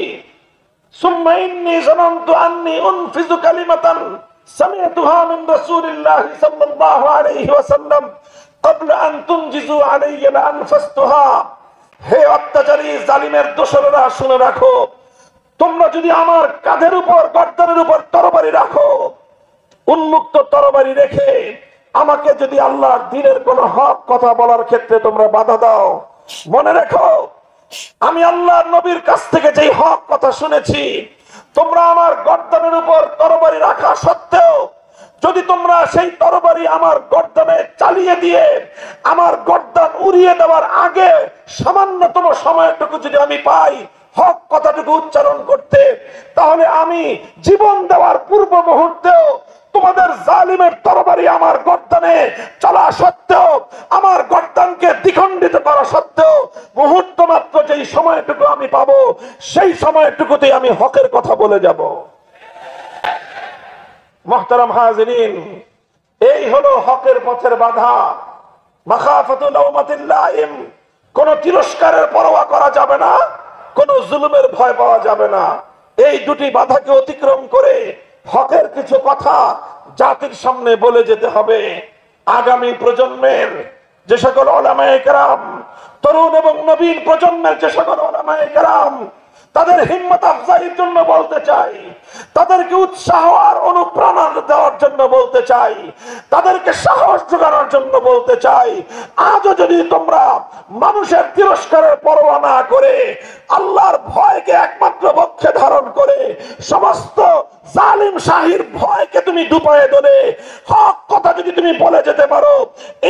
সুম্মা ইন্নী যানানতু আন্নী উনফিযু কালিমাতান সামি'তুহা মিন রাসূলিল্লাহি সাল্লাল্লাহু আলাইহি ওয়াসাল্লাম ক্বাবলা আন তুনজিজু আলাইয়া লা আনফাসতুহা। হে অত্যাচারী জালিমের দোসরেরা, শুনে রাখো, তোমরা যদি আমার কাঁধের উপর, গর্দনের উপর তরবারি রাখো, উন্মুক্ত তরবারি রেখে আমাকে যদি আল্লাহর দ্বীনের কোন হক কথা বলার ক্ষেত্রে তোমরা বাধা দাও, মনে রেখো আমি আল্লাহর নবীর কাছ থেকে যেই হক কথা শুনেছি, তোমরা আমার গর্দনের উপর তরবারি রাখা সত্ত্বেও যদি তোমরা সেই তরবারি আমার গর্দনে চালিয়ে দিয়ে আমার গর্দন উড়িয়ে দেওয়ার আগে সামান্যতম সময়টুকু যদি আমি পাই হক কথাটুকু উচ্চারণ করতে, তাহলে আমি জীবন দেওয়ার পূর্ব মুহূর্তেও তোমাদের জালিমের তরবারি আমার গর্দনে চলা সত্ত্বেও, আমার গর্দনকে দ্বিখণ্ডিত করা সত্ত্বেও মুহূর্ত মাত্র যেই সময়টুকু আমি পাবো, সেই সময়টুকুতেই আমি হকের কথা বলে যাব। মুহতারাম হাজিরিন, এই হলো হকের পথের বাধা। মাখাফাতু লাউমাতিল লাইম, কোন তিরস্কারের পরোয়া করা যাবে না, কোন জুলুমের ভয় পাওয়া যাবে না। এই দুটি বাধাকে অতিক্রম করে হকের কিছু কথা জাতির সামনে বলে যেতে হবে। আগামী প্রজন্মের যে সকল উলামায়ে কেরাম, তরুণ এবং নবীন প্রজন্মের যে সকল উলামায়ে কেরাম, তাদের হিম্মত আফজাইয়ের জন্য বলতে চাই, তাদেরকে উৎসাহ আর অনুপ্রেরণা দেওয়ার জন্য বলতে চাই, তাদেরকে সাহস যোগানোর জন্য বলতে চাই, আজও যদি তোমরা মানুষের তিরস্কারের পরোয়া না করে আল্লাহর ভয়কে একমাত্র বক্ষে ধারণ করে সমস্ত জালিম শাহীর ভয়কে তুমি ডুবায়ে ধরে হক কথা যদি তুমি বলে যেতে পারো,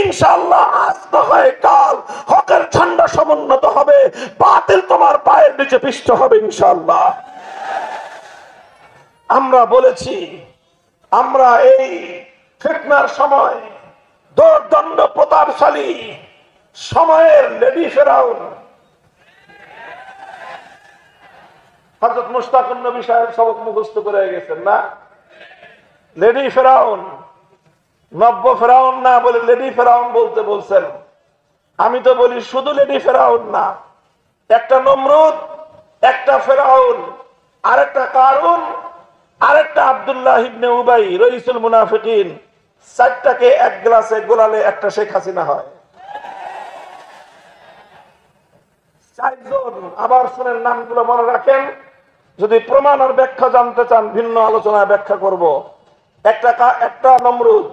ইনশাআল্লাহ আজ না হয় কাল হকের ঝান্ডা সমুন্নত হবে, বাতিল তোমার পায়ের নিচে পিষ্ট হবে ইনশাআল্লাহ। আমরা বলেছি, আমরা এই ফিতনার সময় দোর্দণ্ড প্রতাপশালী সময়ের লেডি ফেরাউন হযরত মুশতাকুন নবী সাহেব সবক মুখস্থ করে গেছেন না? লেডি ফেরাউন, নব্য ফেরাউন না বলে লেডি ফেরাউন বলতে বলছেন। আমি তো বলি শুধু লেডি ফেরাউন না, একটা নমরুদ, একটা ফেরাউন, আরেকটা কারুন, আরেকটা আব্দুল্লাহ ইবনে উবাই রাইসুল মুনাফিকিন, চারটাকে এক গ্লাসে গোলালে একটা শেখ হাসিনা হয়। চারজন, আবার শুনেন নামগুলো মনে রাখেন, যদি প্রমাণ আর ব্যাখ্যা জানতে চান ভিন্ন আলোচনায় ব্যাখ্যা করব। একটা নমরুদ,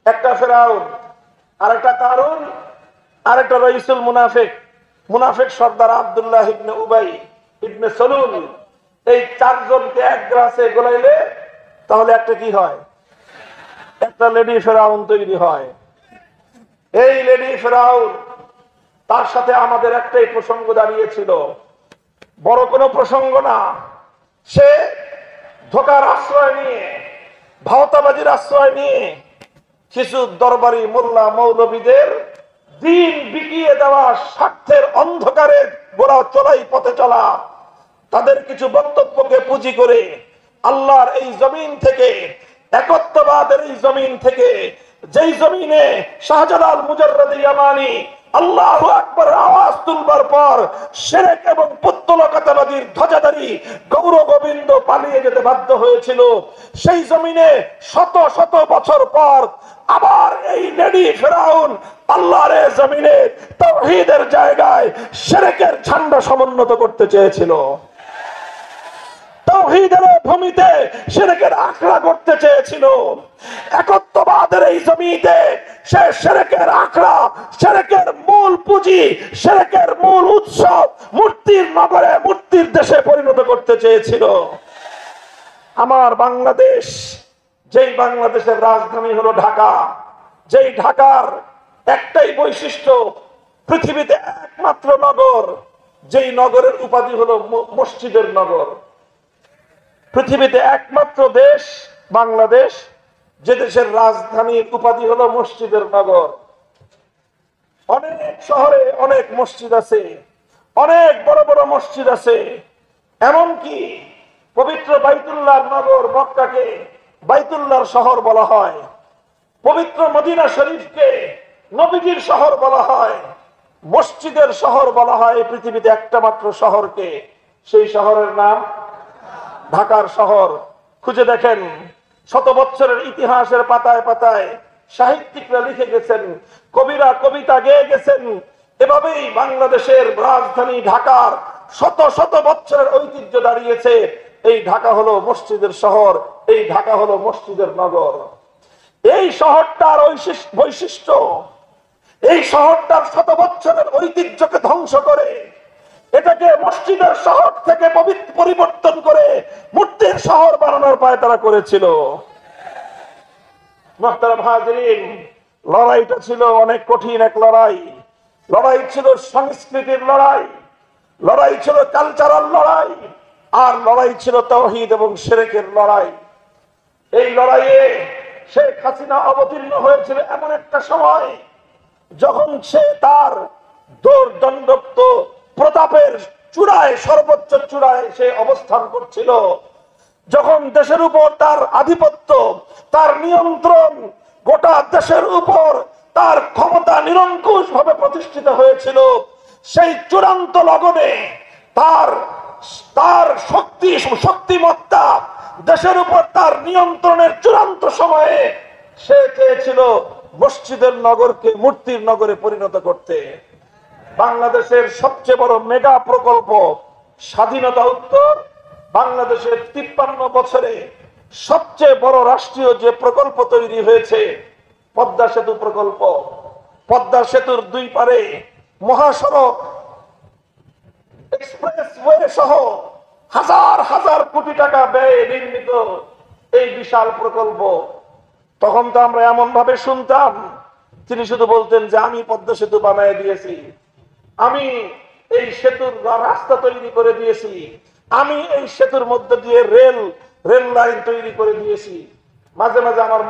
একটা ফেরাউন, আরেকটা কারুন, আরেকটা রাইসুল মুনাফিক, মুনাফিক সর্দার আব্দুল্লাহ ইবনে উবাই ইবনে সালুল। এই চারজনকে এক গ্লাসে গোলাইলে তাহলে একটা কি হয়? একটা লেডি ফেরাউন তৈরি হয়। এই লেডি ফেরাউন, তার সাথে আমাদের একটাই প্রসঙ্গ দাঁড়িয়েছিল, বড় কোনো প্রসঙ্গ না। সে ধোকার আশ্রয় নিয়ে, ভাওতাবাজির আশ্রয় নিয়ে কিছু দরবারি মোল্লা মৌলবীদের দিন বিকিয়ে দেওয়া, স্বার্থের অন্ধকারে গোড়া চলাই পথে চলা, তাদের কিছু বক্তব্যকে পুঁজি করে আল্লাহর এই জমিন থেকে, একত্ববাদের এই জমিন থেকে যেই জমিনে শাহজালাল মুজাররদ ইয়ামানি আল্লাহু আকবার আওয়াজ তুলবার পর শিরক এবং পুত্তলকাতাবাদীর ধ্বজাধারী গৌর গোবিন্দ পালিয়ে যেতে বাধ্য হয়েছিল, সেই জমিনে শত শত বছর পর আবার এই লেডি ফেরাউন আল্লাহর জমিনে তাওহীদের জায়গায় শিরকের ঝান্ডা সমুন্নত করতে চেয়েছিল, তাওহীদের ভূমিতে শিরকের আখড়া করতে চেয়েছিল। একত্ববাদের এই জমিতে সে শিরকের আখড়া, শিরকের মূল পুঁজি, শিরকের মূল উৎসব মূর্তির নগরে, মূর্তির দেশে পরিণত করতে চেয়েছিল। আমার বাংলাদেশ, যেই বাংলাদেশের রাজধানী হলো ঢাকা, যেই ঢাকার একটাই বৈশিষ্ট্য, পৃথিবীতে একমাত্র নগর যেই নগরের উপাধি হলো মসজিদের নগর। পৃথিবীতে একমাত্র দেশ বাংলাদেশ, যে দেশের রাজধানীর উপাধি হলো মসজিদের নগর। অনেক শহরে অনেক মসজিদ আছে, অনেক বড় বড় মসজিদ আছে। এমনকি পবিত্র বাইতুল্লাহর নগর মক্কাকে বাইতুল্লাহর শহর বলা হয়, পবিত্র মদিনা শরীফকে নবীজির শহর বলা হয়, মসজিদের শহর বলা হয় পৃথিবীতে একটা মাত্র শহরকে, সেই শহরের নাম ঢাকার শহর। খুঁজে দেখেন, শত বছরের ইতিহাসের পাতায় পাতায় সাহিত্যিকরা লিখে গেছেন, কবিরা কবিতা গেয়ে গেছেন। এভাবেই বাংলাদেশের রাজধানী ঢাকার শত শত বছরের ঐতিহ্য দাঁড়িয়েছে। এই ঢাকা হলো মসজিদের শহর, এই ঢাকা হলো মসজিদের নগর। এই শহরটার বৈশিষ্ট্য, এই শহরটার শত বছরের ঐতিহ্যকে ধ্বংস করে এটাকে মসজিদের শহর থেকে পরিবর্তন করে মূর্তির শহর বানানোর পায় তারা করেছিল। মুহতারাম হাজিরিন, লড়াইটা ছিল অনেক কঠিন এক লড়াই। লড়াই ছিল সংস্কৃতির লড়াই, লড়াই ছিল কালচারাল লড়াই, আর লড়াই ছিল তাওহীদ এবং শিরকের লড়াই। এই লড়াইয়ে শেখ হাসিনা অবতীর্ণ হয়েছিল এমন একটা সময় যখন সে তার দৌর্দণ্ডপ্ত প্রতাপের চূড়ায়, সর্বোচ্চ চূড়ায় সে অবস্থান করছিল, যখন দেশের উপর তার আধিপত্য, তার নিয়ন্ত্রণ, গোটা দেশের উপর তার ক্ষমতা নিরঙ্কুশ ভাবে প্রতিষ্ঠিত হয়েছিল। সেই চূড়ান্ত লগনে তার শক্তিমত্তা, দেশের উপর তার নিয়ন্ত্রণের চূড়ান্ত সময়ে সে চেয়েছিল মসজিদের নগরকে মূর্তির নগরে পরিণত করতে। বাংলাদেশের সবচেয়ে বড় মেগা প্রকল্প স্বাধীনতা উত্তর বাংলাদেশের 53 বছরে সবচেয়ে বড় রাষ্ট্রীয় যে প্রকল্প তৈরি হয়েছে পদ্মা সেতু প্রকল্প। পদ্মা সেতুর দুই পারে মহাসড়ক, এক্সপ্রেসওয়ে সহ হাজার হাজার কোটি টাকা ব্যয়ে নির্মিত এই বিশাল প্রকল্প। তখন তো আমরা এমন ভাবে শুনতাম, তিনি শুধু বলতেন যে আমি পদ্মা সেতু বানিয়ে দিয়েছি, আমি এই সেতুর রাস্তা তৈরি করে দিয়েছি, আমি এই সেতুর মধ্যে দিয়ে রেল লাইন তৈরি করে দিয়েছি। মাঝে মাঝে আমার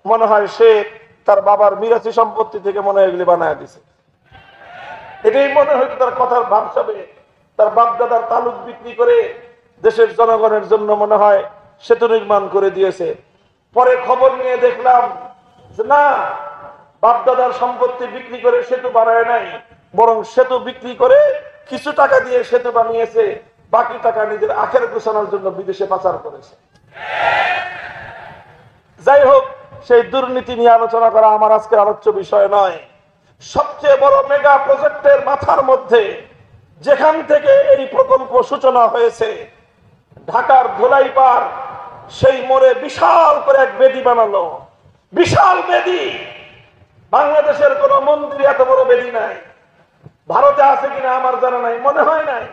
মনে হয় সে তার বাবার মিরাসি সম্পত্তি থেকে মনে হয় এগুলি বানায় দিছে। এটাই মনে হয়তো তার কথার ভাব হবে। তার বাপদাদার তালুক বিক্রি করে দেশের জনগণের জন্য মনে হয় সেতু নির্মাণ করে দিয়েছে। পরে খবর নিয়ে দেখলাম যে না, বাপদাদার সম্পত্তি বিক্রি করে সেতু বানায় নাই, বরং সেতু বিক্রি করে কিছু টাকা দিয়ে সেতু বানিয়েছে, বাকি টাকা নিজের আখের গোছানোর জন্য বিদেশে পাচার করেছে। যাই হোক, সেই দুর্নীতি নিয়ে আলোচনা করা আমার আজকের আলোচ্য বিষয় নয়। সবচেয়ে বড় মেগা প্রজেক্টের মাথার মধ্যে যেখান থেকে এই প্রকল্প সূচনা হয়েছে, ঢাকার ধোলাইপাড়, সেই মোড়ে বিশাল করে এক বেদি বানালো। বিশাল বেদি, বাংলাদেশের কোন মন্দিরে এত বড় বেদি নাই, ভারতে আছে কিনা আমার জানা নাই, মনে হয় নাই।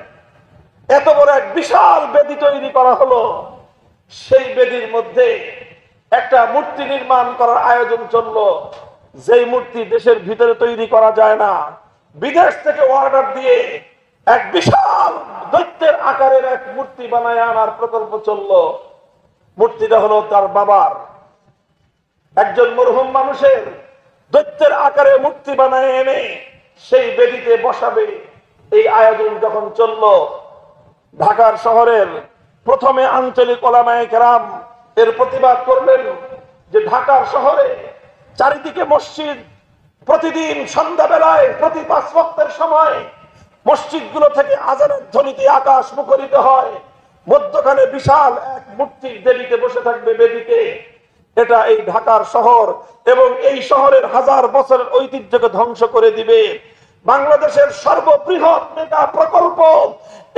এত বড় এক বিশাল বেদি তৈরি করা হলো। সেই বেদির মধ্যে একটা মূর্তি নির্মাণ করার আয়োজন চললো, যেই মূর্তি দেশের ভিতরে তৈরি করা যায় না, বিদেশ থেকে অর্ডার দিয়ে এক বিশাল দৈত্যের আকারের এক মূর্তি বানায় আনার প্রকল্প চললো। মূর্তিটা হলো তার বাবার, একজন মরহুম মানুষের দৈত্যের আকারে মূর্তি বানায় এনে সেই বেদিতে বসাবে। এই আয়োজন যখন চললো, ঢাকার শহরের প্রথমে আঞ্চলিক ওলামায়ে কেরাম এর প্রতিবাদ করলেন যে ঢাকার শহরে চারিদিকে মসজিদ, প্রতিদিন সন্ধ্যাবেলায় প্রতি 5 ওয়াক্তের সময় মসজিদগুলো থেকে আজানের ধ্বনিতে আকাশ মুখরিত হয়। মধ্যখানে বিশাল এক মূর্তির দেবীতে বসে থাকবে বেদিতে। এটা এই ঢাকার শহর এবং এই শহরের 1000 বছরের ঐতিহ্যকে ধ্বংস করে দিবে। বাংলাদেশের সর্ববৃহৎ মেগা প্রকল্প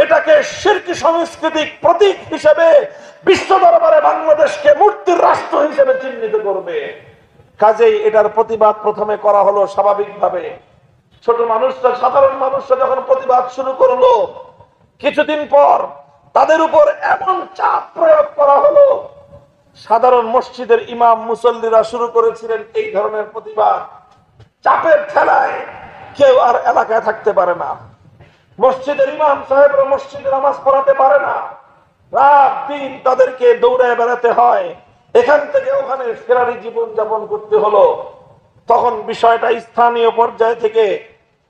এটাকে শিরকি সাংস্কৃতিক প্রতীক হিসেবে বিশ্ব দরবারে বাংলাদেশকে মূর্তির রাষ্ট্র হিসেবে চিহ্নিত করবে। কাজেই এটার প্রতিবাদ প্রথমে করা হলো স্বাভাবিকভাবে। ছোট মানুষরা, সাধারণ মানুষরা যখন প্রতিবাদ শুরু করলো, কিছুদিন পর তাদের উপর এমন চাপ প্রয়োগ করা হলো, সাধারণ মসজিদের ইমাম মুসল্লিরা শুরু করেছিলেন এই ধরনের প্রতিবাদ। চাপের ঠেলায় কেউ আর এলাকায় থাকতে পারে না। মসজিদের ইমাম সাহেবরা মসজিদে নামাজ পড়াতে পারে না। রাত দিন তাদেরকে দৌড়ায় বেড়াতে হয়, এখান থেকে ওখানে ফেরারি জীবন যাপন করতে হলো। তখন বিষয়টা স্থানীয় পর্যায় থেকে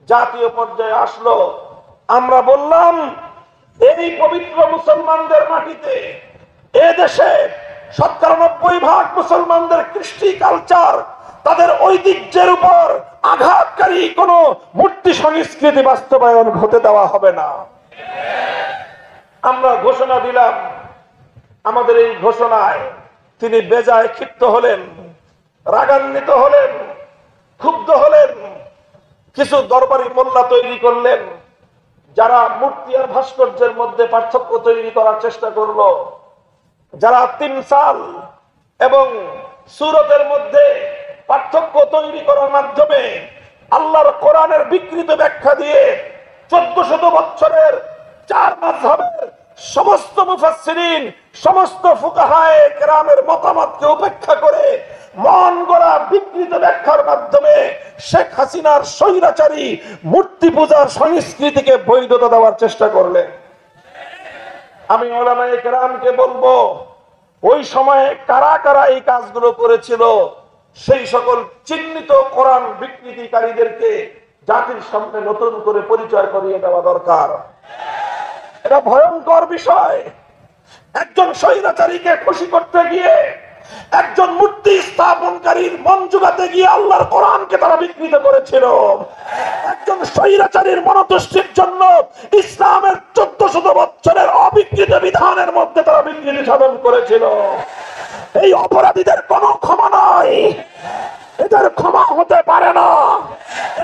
জাতীয় পর্যায়ে আসলো। আমরা বললাম, এই পবিত্র মুসলমানদের মাটিতে, এ দেশে ৯৭% মুসলমানদের কৃষ্টি কালচার, তাদের ঐতিহ্যের উপর আঘাতকারী কোন মূর্তি সংস্কৃতি বাস্তবায়ন হতে দেওয়া হবে না। আমরা ঘোষণা দিলাম। আমাদের এই ঘোষণায় তিনি বেজায় ক্ষিপ্ত হলেন, রাগান্বিত হলেন, ক্ষুব্ধ হলেন। কিছু দরবারি মোল্লা তৈরি করলেন, যারা মূর্তি আর ভাস্কর্যের মধ্যে পার্থক্য তৈরি করার চেষ্টা করলো, যারা তিমসাল এবং সূরতের মধ্যে পার্থক্য তৈরি করার মাধ্যমে আল্লাহর কোরআনের বিকৃত ব্যাখ্যা দিয়ে 1400 বছরের 4 মাযহাবের সমস্ত মুফাসসিরিন, সমস্ত ফুকাহায়ে কেরামের মতামতকে উপেক্ষা করে মন গড়া বিকৃত ব্যাখ্যার মাধ্যমে শেখ হাসিনার স্বৈরাচারী মূর্তি পূজার সংস্কৃতিকে বৈধতা দেওয়ার চেষ্টা করলেন। আমি উলামায়ে কেরামকে বলবো, ওই সময়ে কারা কারা এই কাজগুলো করেছিল, সেই সকল চিহ্নিত কোরআন বিকৃতিকারীদেরকে জাতির সামনে নতুন করে পরিচয় করিয়ে দেওয়া দরকার। এটা ভয়ঙ্কর বিষয়। একজন স্বৈরাচারীকে খুশি করতে গিয়ে, একজন মূর্তি স্থাপনকারীর মন জোগাতে গিয়ে আল্লাহর কোরআনকে তারা বিকৃত করেছিল। একজন স্বৈরাচারীর মনতুষ্টির জন্য ইসলামের 1400 বছরের অবিকৃত বিধানের মধ্যে তারা বিকৃতি সাধন করেছিল। এই অপরাধীদের কোনো ক্ষমা নাই, এদের ক্ষমা হতে পারে না।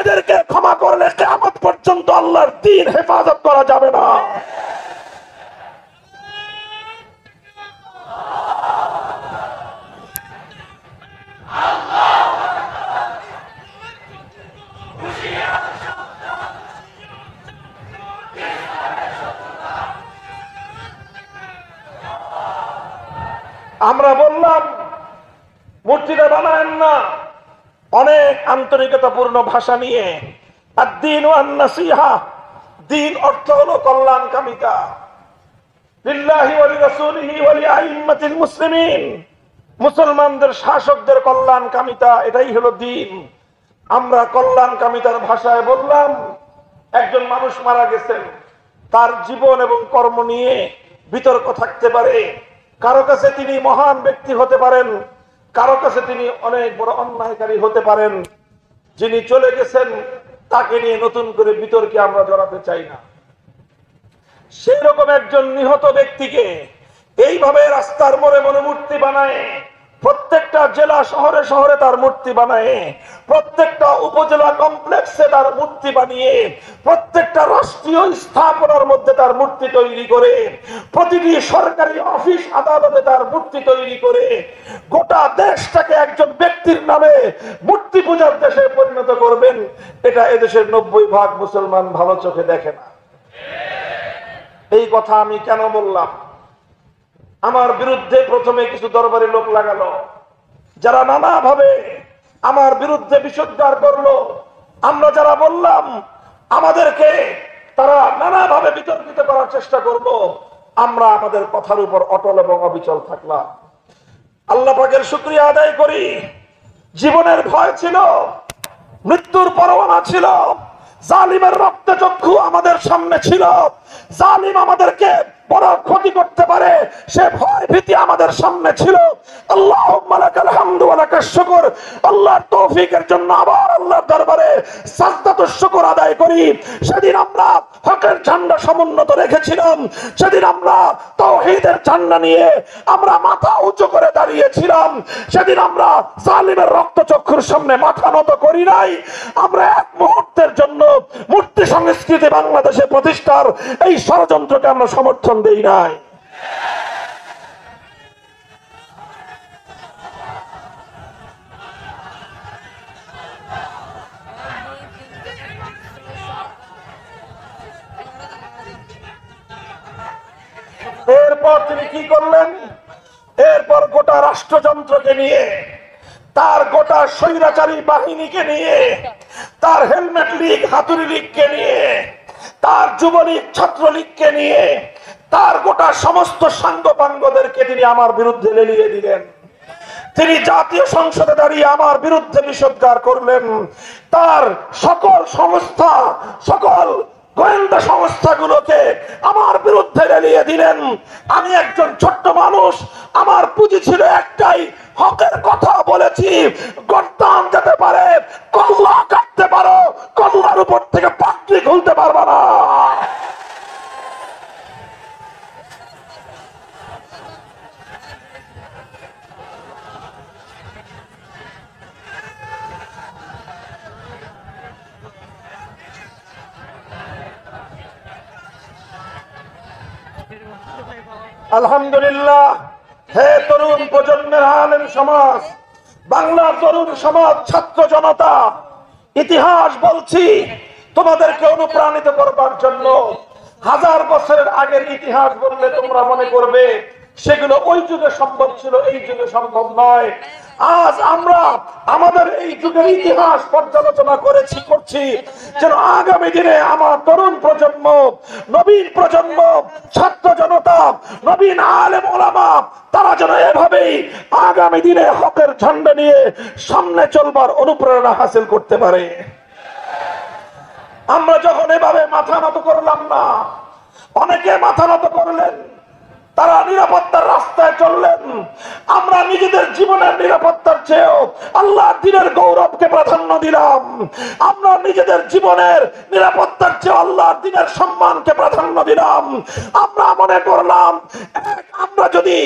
এদেরকে ক্ষমা করলে কিয়ামত পর্যন্ত আল্লাহর দ্বীন হেফাজত করা যাবে না। আমরা বললাম, মূর্তিটা বানায়েন না, অনেক আন্তরিকতাপূর্ণ ভাষা নিয়ে। আদ-দীন ওয়ান নাসিহা, দ্বীন অর্থ হলো কল্যাণকামিতা। লিল্লাহি ওয়া লিরাসূলিহি ওয়া লিআইম্মাতিল মুসলিমিন, মুসলমানদের শাসকদের কল্যাণকামিতা, এটাই হলো দ্বীন। আমরা কল্যাণকামিতার ভাষায় বললাম, একজন মানুষ মারা গেছেন, তার জীবন এবং কর্ম নিয়ে বিতর্ক থাকতে পারে। কারো কাছে তিনি মহান ব্যক্তি হতে পারেন, কারো কাছে তিনি অনেক বড় অন্যায়কারী হতে পারেন। যিনি চলে গেছেন তাকে নিয়ে নতুন করে বিতর্কে আমরা জড়াতে চাই না। সেই রকম একজন নিহত ব্যক্তিকে এইভাবে রাস্তার মোড়ে মোড়ে মূর্তি বানায়, প্রত্যেকটা জেলা শহরে শহরে তার মূর্তি বানায়, প্রত্যেকটা উপজেলা কমপ্লেক্সে তার মূর্তি বানিয়ে, প্রত্যেকটা রাষ্ট্রীয় স্থাপনার মধ্যে তার মূর্তি তৈরি করে, প্রতিটি সরকারি অফিস আদালতে তার মূর্তি তৈরি করে গোটা দেশটাকে একজন ব্যক্তির নামে মূর্তি পূজার দেশে পরিণত করবেন, এটা এদেশের 90% মুসলমান ভালো চোখে দেখে না। এই কথা আমি কেন বললাম? আমার বিরুদ্ধে প্রথমে কিছু দরবারি লোক লাগালো, যারা নানাভাবে আমার বিরুদ্ধে বিষোদ্গার করলো। আমরা যারা বললাম আমাদেরকে তারা নানাভাবে বিতর্কিত করার চেষ্টা করলো, আমরা আমাদের কথার উপর অটল এবং অবিচল থাকলাম। আল্লাহ পাকের শুকরিয়া আদায় করি, জীবনের ভয় ছিল, মৃত্যুর পরোয়ানা ছিল, জালিমের রক্তচক্ষু আমাদের সামনে ছিল, জালিম আমাদেরকে বড় ক্ষতি করতে পারে সে ভয় ভীতি আমাদের সামনে ছিল। আল্লাহুম্মা লাকাল হামদু ওয়া লাকাশ শুকর। আল্লাহর তৌফিকের জন্য আবার আল্লাহর দরবারে সাজদাতুশ শুকর আদায় করি। সেদিন আমরা হকের ঝান্ডা সমুন্নত রেখেছিলাম, সেদিন আমরা তাওহীদের ঝান্ডা নিয়ে আমরা মাথা উঁচু করে দাঁড়িয়েছিলাম, সেদিন আমরা জালিমের রক্তচক্ষুর সামনে মাথা নত করি নাই। আমরা এক মুহূর্তের জন্য মূর্তি সংস্কৃতি বাংলাদেশে প্রতিষ্ঠার এই ষড়যন্ত্রকে আমরা সমর্থন দেই নাই। এরপর তিনি কি করলেন? এরপর গোটা রাষ্ট্রযন্ত্রকে নিয়ে, তার গোটা স্বৈরাচারী বাহিনীকে নিয়ে, তার হেলমেট লীগ, হাতুড়ি লীগকে নিয়ে, তার যুবলীগ, ছাত্রলীগকে নিয়ে, তার গোটা সমস্ত সাঙ্গপাঙ্গদেরকে তিনি আমার বিরুদ্ধে লেলিয়ে দিলেন। তিনি জাতীয় সংসদে দাঁড়িয়ে আমার বিরুদ্ধে বিষোদ্গার করলেন। তার সকল সংস্থা, সকল গোয়েন্দা সংস্থাগুলোকে আমার বিরুদ্ধে লেলিয়ে দিলেন। আমি একজন ছোট্ট মানুষ, আমার পুঁজি ছিল একটাই, হকের কথা বলেছি। গর্দান যেতে পারে, কল্লা কাটতে পারো, কল্লার উপর থেকে পাগড়ি খুলতে পারবা না। আলহামদুলিল্লাহ, হে তরুণ প্রজন্মের আলেম সমাজ, বাংলার তরুণ সমাজ, ছাত্র জনতা, ইতিহাস বলছি তোমাদেরকে অনুপ্রাণিত করবার জন্য। 1000 বছরের আগের ইতিহাস বললে তোমরা মনে করবে সেগুলো ওই যুগে সম্ভব ছিল, এই যুগে সম্ভব নয়। আজ আমরা আমাদের এই যুগের ইতিহাস পর্যালোচনা করছি যেন আগামী দিনে আমার তরুণ প্রজন্ম, নবীন প্রজন্ম, ছাত্র জনতা, নবীন আলেম ওলামা, তারা যেন এভাবেই আগামী দিনে হকের ঝান্ডা নিয়ে সামনে চলবার অনুপ্রেরণা হাসিল করতে পারে। আমরা যখন এভাবে মাথা নত করলাম না, অনেকে মাথা নত করলেন, তারা নিরাপত্তার রাস্তায় চললেন। আমরা নিজেদের জীবনের নিরাপত্তার চেয়েও আল্লাহর দ্বীনের গৌরবকে প্রাধান্য দিলাম। আমরা নিজেদের জীবনের নিরাপত্তার চেয়ে আল্লাহর দ্বীনের সম্মানকে প্রাধান্য দিলাম। আমরা মনে করলাম আমরা যদি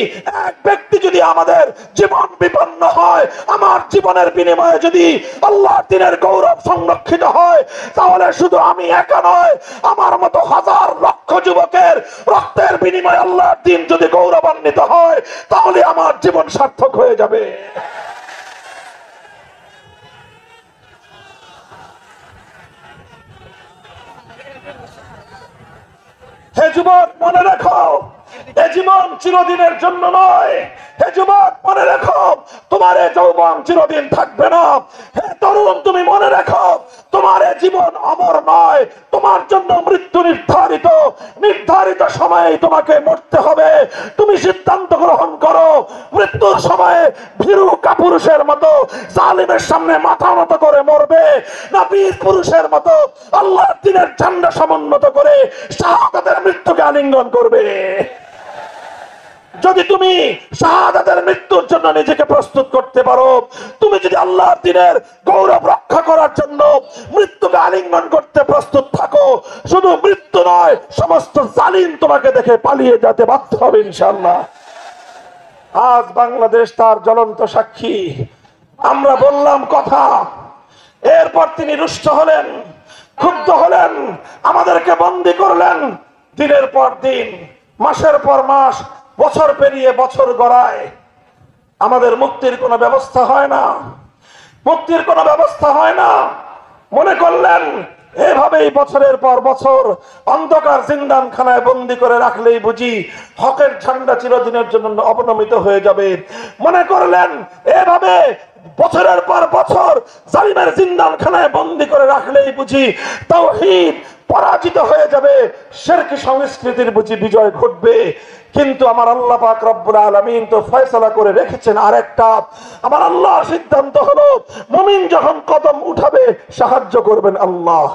এক ব্যক্তি যদি আমাদের জীবন বিপন্ন হয়, আমার জীবনের বিনিময়ে যদি আল্লাহর দ্বীনের গৌরব সংরক্ষিত হয়, তাহলে শুধু আমি একা নয়, আমার মতো হাজার লক্ষ যুবকের রক্তের বিনিময়ে আল্লাহর দ্বীন যদি গৌরবান্বিত হয়, তাহলে আমার জীবন সার্থক হয়ে যাবে। হে যুবক, মনে রাখো, এ জীবন চিরদিনের জন্য নয়। হে যুবক, মনে রাখো, তোমার এ যৌবন চিরদিন থাকবে না। হে তরুণ, তুমি মনে রাখো, তোমার এ জীবন অমর নয়। তোমার জন্য মৃত্যু নির্ধারিত, নির্ধারিত সময়ে তোমাকে মরতে হবে। তুমি সিদ্ধান্ত গ্রহণ করো, মৃত্যুর সময়ে ভীরু কাপুরুষের মতো জালিমের সামনে মাথা নত করে মরবে, না বীর পুরুষের মতো আল্লাহর দ্বীনের ঝান্ডা সমুন্নত করে শাহাদাতের মৃত্যুকে আলিঙ্গন করবে। যদি তুমি শাহাদাতের মৃত্যুর জন্য নিজেকে প্রস্তুত করতে পারো, তুমি যদি আল্লাহর দ্বীনের গৌরব রক্ষা করার জন্য মৃত্যুকে আলিঙ্গন করতে প্রস্তুত থাকো, শুধু মৃত্যু নয়, সমস্ত জালিম তোমাকে দেখে পালিয়ে যেতে বাধ্য হবে ইনশাআল্লাহ। আজ বাংলাদেশ তার জ্বলন্ত সাক্ষী। আমরা বললাম কথা, এরপর তিনি রুষ্ট হলেন, ক্ষুব্ধ হলেন, আমাদেরকে বন্দী করলেন। দিনের পর দিন, মাসের পর মাস, বছর পেরিয়ে বছর গড়ায়, আমাদের মুক্তির কোনো ব্যবস্থা হয় না, মুক্তির কোনো ব্যবস্থা হয় না। মনে করলেন এভাবেই বছরের পর বছর অন্ধকার জিন্দানখানায় বন্দী করে রাখলেই বুঝি হকের ঝান্ডা চিরদিনের জন্য অবনমিত হয়ে যাবে। মনে করলেন এভাবে বছরের পর বছর জালিমের জিন্দানখানায় বন্দী করে রাখলেই বুঝি তাওহীদ পরাজিত হয়ে যাবে, শিরকি সংস্কৃতির বুঝি বিজয় ঘটবে। কিন্তু আমার আল্লাহ পাক রব্বুল আলামিন তো ফয়সালা করে রেখেছেন আরেকটা। আমার আল্লাহর সিদ্ধান্ত হলো, মুমিন যখন কদম উঠাবে সাহায্য করবেন আল্লাহ।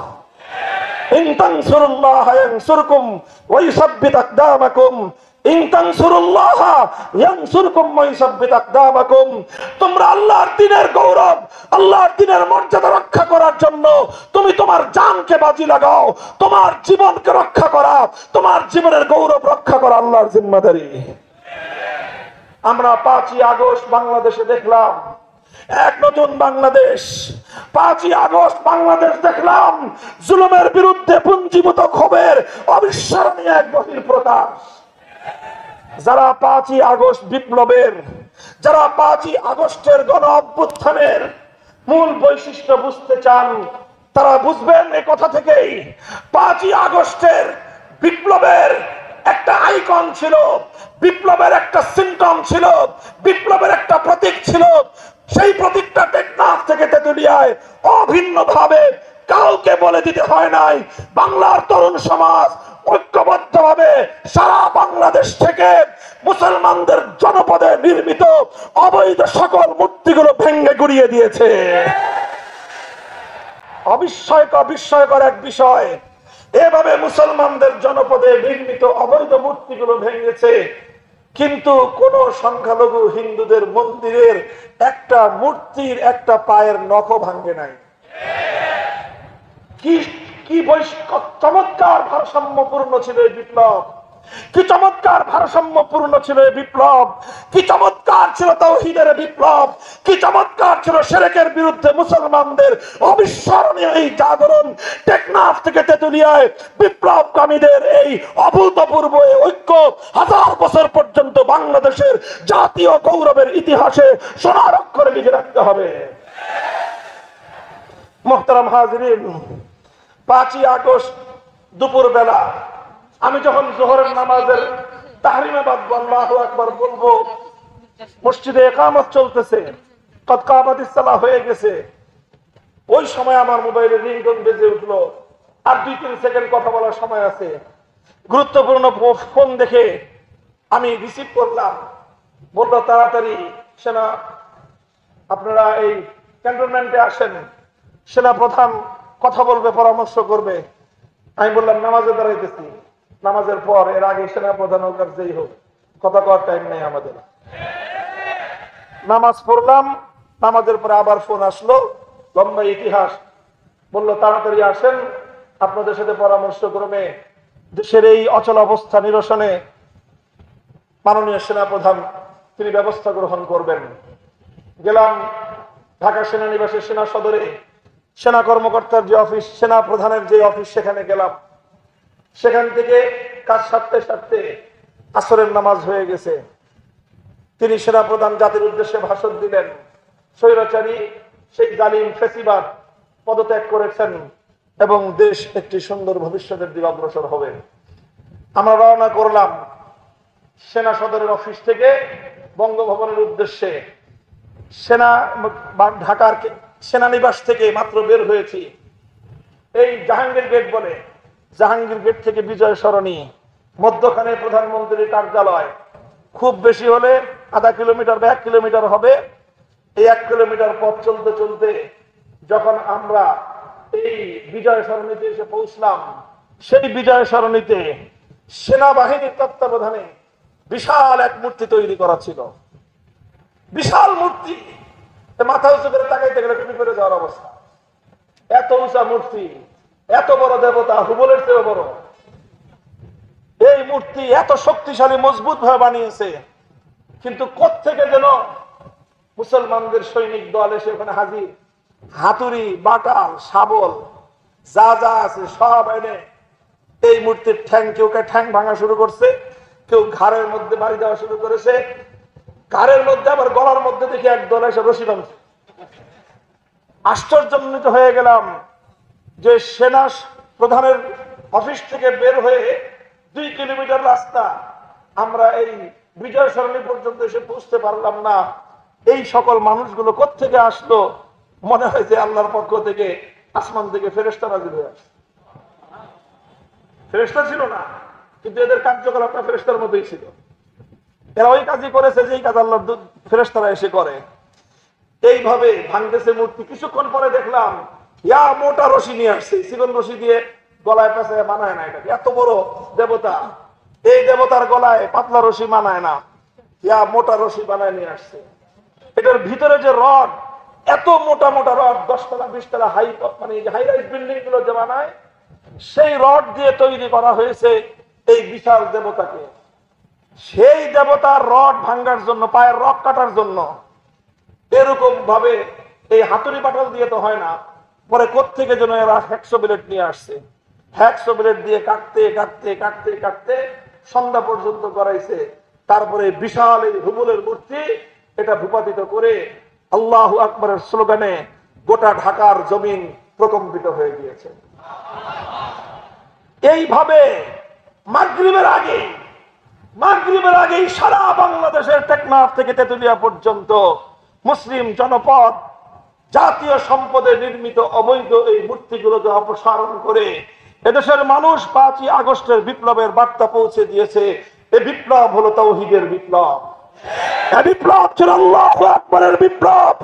ইন তানসুরুল্লাহ ইয়ানসুরকুম ওয়া ইউসাব্বিত আকদামাকুম। ইন তানসুরুল্লাহ ইয়ানসুরকুম ওয়া ইউসাব্বিত আকদামাকুম। তোমরা আল্লাহর দ্বীনের গৌরব, আল্লাহর দ্বীনের মর্যাদা রক্ষা করার জন্য তুমি তোমার জানকে বাজি লাগাও। তোমার জীবনকে রক্ষা করা, তোমার জীবনের গৌরব রক্ষা করা আল্লাহর জিম্মাদারি। আমরা 5ই আগস্ট বাংলাদেশে দেখলাম এক নতুন বাংলাদেশ। 5ই আগস্ট বাংলাদেশ দেখলাম জুলুমের বিরুদ্ধে পুঞ্জীভূত ক্ষোভের অবিস্মরণীয় এক বহিঃপ্রকাশ। যারা 5ই আগস্ট বিপ্লবের, যারা 5ই আগস্টের গণ অভ্যুত্থানের মূল বৈশিষ্ট্য বুঝতে চান, তারা বুঝবেন এই কথা থেকেই। 5ই আগস্টের বিপ্লবের একটা আইকন ছিল, বিপ্লবের একটা সিম্পটম ছিল, বিপ্লবের একটা প্রতীক ছিল। সেই প্রতীকটা টেকনাফ থেকে তেতুলিয়ায় অভিন্নভাবে কাউকে বলে দিতে হয় নাই। বাংলার তরুণ সমাজ ঐক্যবদ্ধভাবে সারা বাংলাদেশ থেকে মুসলমানদের জনপদে নির্মিত অবৈধ সকল মূর্তিগুলো ভেঙে গুড়িয়ে দিয়েছে। বিস্ময়কর এক বিষয়, এভাবে মুসলমানদের জনপদে নির্মিত অবৈধ মূর্তিগুলো ভেঙেছে, কিন্তু কোন সংখ্যালঘু হিন্দুদের মন্দিরের একটা মূর্তির একটা পায়ের নখও ভাঙে নাই। কি চমৎকার ভারসাম্যপূর্ণ ছিল এই বিপ্লব, কি চমৎকার ভারসাম্যপূর্ণ ছিল এই বিপ্লব, কি চমৎকার ছিল তাওহীদের বিপ্লব, কি চমৎকার ছিল শিরকের বিরুদ্ধে মুসলমানদের অবিস্মরণীয় এই জাগরণ। টেকনাফ থেকে তেতুলিয়ায় বিপ্লবকামীদের এই অভূতপূর্ব ঐক্য 1000 বছর পর্যন্ত বাংলাদেশের জাতীয় গৌরবের ইতিহাসে সোনার অক্ষরে লিখে রাখতে হবে। মুহতারাম হাজিরিন, 5ই আগস্ট দুপুর বেলা আমি যখন জোহরের নামাজের তাহরিমে বাদ আল্লাহু আকবার বলবো, মসজিদে ইকামত চলতেছে, কদ কামাতিস সালাহ হয়ে গেছে, ওই সময় আমার মোবাইলে রিংটোন বেজে উঠলো। আর 2-3 সেকেন্ড কথা বলার সময় আছে। গুরুত্বপূর্ণ ফোন দেখে আমি রিসিভ করলাম। বললো তাড়াতাড়ি সেনা, আপনারা এই ক্যান্টনমেন্টে আসেন, সেনা প্রধান কথা বলবে, পরামর্শ করবে। আমি বললাম নামাজে দাঁড়াইতেছি, নামাজের পর, এর আগে সেনা প্রধান হোক আর যেই হোক, কথা কওয়ার টাইম নেই আমাদের। নামাজ পড়লাম, নামাজের পরে আবার ফোন আসলো, লম্বা ইতিহাস। বললো তাড়াতাড়ি আসেন, আপনাদের সাথে পরামর্শ ক্রমে দেশের এই অচল অবস্থা নিরসনে মাননীয় সেনা প্রধান তিনি ব্যবস্থা গ্রহণ করবেন। গেলাম ঢাকা সেনানিবাসের সেনা সদরে, সেনা কর্মকর্তার যে অফিস, সেনা প্রধানের যে অফিস, সেখানে গেলাম। সেখান থেকে কাজ সারতে সারতে আসরের নামাজ হয়ে গেছে। তিনি সেনা প্রধান জাতির উদ্দেশ্যে ভাষণ দিলেন। স্বৈরাচারী সেই জালিম ফ্যাসিবাদ পদত্যাগ করেছেন এবং দেশ একটি সুন্দর ভবিষ্যতের দিকে অগ্রসর হবে। আমরা রওনা করলাম সেনা সদরের অফিস থেকে বঙ্গভবনের উদ্দেশ্যে। ঢাকার সেনানিবাস থেকে মাত্র বের হয়েছি। এই জাহাঙ্গীর গেট বলে, জাহাঙ্গীর গেট থেকে বিজয় সরণি, মধ্যখানে প্রধানমন্ত্রীর কার্যালয়। খুব বেশি হলে আধা কিলোমিটার বা 1 কিলোমিটার হবে। এই 1 কিলোমিটার পথ চলতে চলতে যখন আমরা এই বিজয় সরণিতে এসে পৌঁছলাম, সেই বিজয় সরণিতে সেনাবাহিনীর তত্ত্বাবধানে বিশাল এক মূর্তি তৈরি করা ছিল। বিশাল মূর্তি, মাথা উঁচু করে তাকাইতে গেলে টুপি করে যাওয়ার অবস্থা। এত উঁচা মূর্তি, এত বড় দেবতা, হুবলের চেয়েও বড়। এই মূর্তি এত শক্তিশালী, মজবুত ভাবে বানিয়েছে, কিন্তু কোত্থেকে যেন মুসলমানদের সৈনিক দল এসে ওখানে হাজির। হাতুড়ি, বাটাল, শাবল যা যা আছে সব এনে এই মূর্তির ঠ্যাং, কেউ ঠ্যাং ভাঙা শুরু করছে, কেউ ঘাড়ের মধ্যে বাড়ি দেওয়া শুরু করেছে। ঘাড়ের মধ্যে আবার গলার মধ্যে দেখি একদল এসে রশি বাঁধছে। আশ্চর্যান্বিত হয়ে গেলাম যে সেনা প্রধানের অফিস থেকে বের হয়ে 2 কিলোমিটার রাস্তা, আমরা এই বিজয় সরণি পর্যন্ত এসে পৌঁছতে পারলাম না। এই সকল মানুষগুলো কোত্থেকে আসলো? মনে হয় যে আল্লাহর পক্ষ থেকে, আসমান থেকে ফেরেশতা নাযিল হয়ে আসছে। ফেরেশতা ছিল না, কিন্তু এদের কার্যকলাপটা ফেরেশতার মতোই ছিল। এরা ওই কাজই করেছে যেই কাজ আল্লাহর ফেরেশতারা এসে করে। এইভাবে ভাঙতেছে মূর্তি। কিছুক্ষণ পরে দেখলাম ইয়া মোটা রশি নিয়ে আসছে, চিকন রশি দিয়ে গলায় পেঁচায় বানায় না। এটা এত বড় দেবতা, এই দেবতার গলায় পাতলা রশি মানায় না, ইয়া মোটা রশি বানায় নিয়ে আসছে। এটার ভিতরে যে রড, এত মোটা মোটা রড, 10 তলা 20 তলা হাই, মানে হাই রাইজ বিল্ডিং গুলো যে বানায়, সেই রড দিয়ে তৈরি করা হয়েছে এই বিশাল দেবতাকে। সেই দেবতার রড ভাঙ্গার জন্য, পায়ের রক কাটার জন্য এরকম ভাবে এই হাতুড়ি পাটাল দিয়ে তো হয় না, পরে কোত্থেকে যেন এরা হ্যাকসো ব্লেড নিয়ে আসছে। হ্যাকসো ব্লেড দিয়ে কাটতে কাটতে কাটতে কাটতে সন্ধ্যা পর্যন্ত করাইছে। তারপরে বিশাল এই হুবলের মূর্তি এটা ভূপাতিত করে আল্লাহু আকবরের স্লোগানে গোটা ঢাকার জমিন প্রকম্পিত হয়ে গিয়েছে। এইভাবে মাগরিবের আগেই সারা বাংলাদেশের টেকনাফ থেকে তেতুলিয়া পর্যন্ত মুসলিম জনপদ জাতীয় সম্পদে নির্মিত অবৈধ এই মূর্তিগুলোকে অপসারণ করে এদেশের মানুষ 5ই আগস্টের বিপ্লবের বার্তা পৌঁছে দিয়েছে। এই বিপ্লব হলো তাওহীদের বিপ্লব। এই বিপ্লব ছিল আল্লাহু আকবরের বিপ্লব।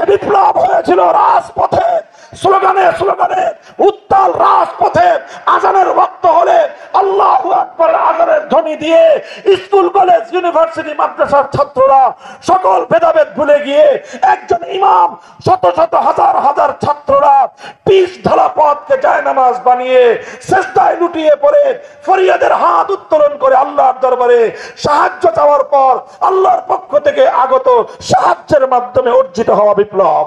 এই বিপ্লব হয়েছিল রাজপথে, স্লোগানে স্লোগানে, উত্তাল রাজপথে। আজানের ওয়াক্ত হলে আল্লাহু আকবরের আজানের ধ্বনি দিয়ে স্কুল কলেজ ইউনিভার্সিটি মাদ্রাসার ছাত্ররা সকল ভেদাভেদ ভুলে গিয়ে একজন ইমাম, শত শত হাজার হাজার ছাত্ররা পিচ ঢালা পথকে জায়নামাজ বানিয়ে সেজদায় লুটিয়ে পড়ে ফরিয়াদের হাত উত্তোলন করে আল্লাহর দরবারে সাহায্য চাওয়ার পর আল্লাহর পক্ষ থেকে আগত সাহায্যের মাধ্যমে অর্জিত হওয়া বিপ্লব।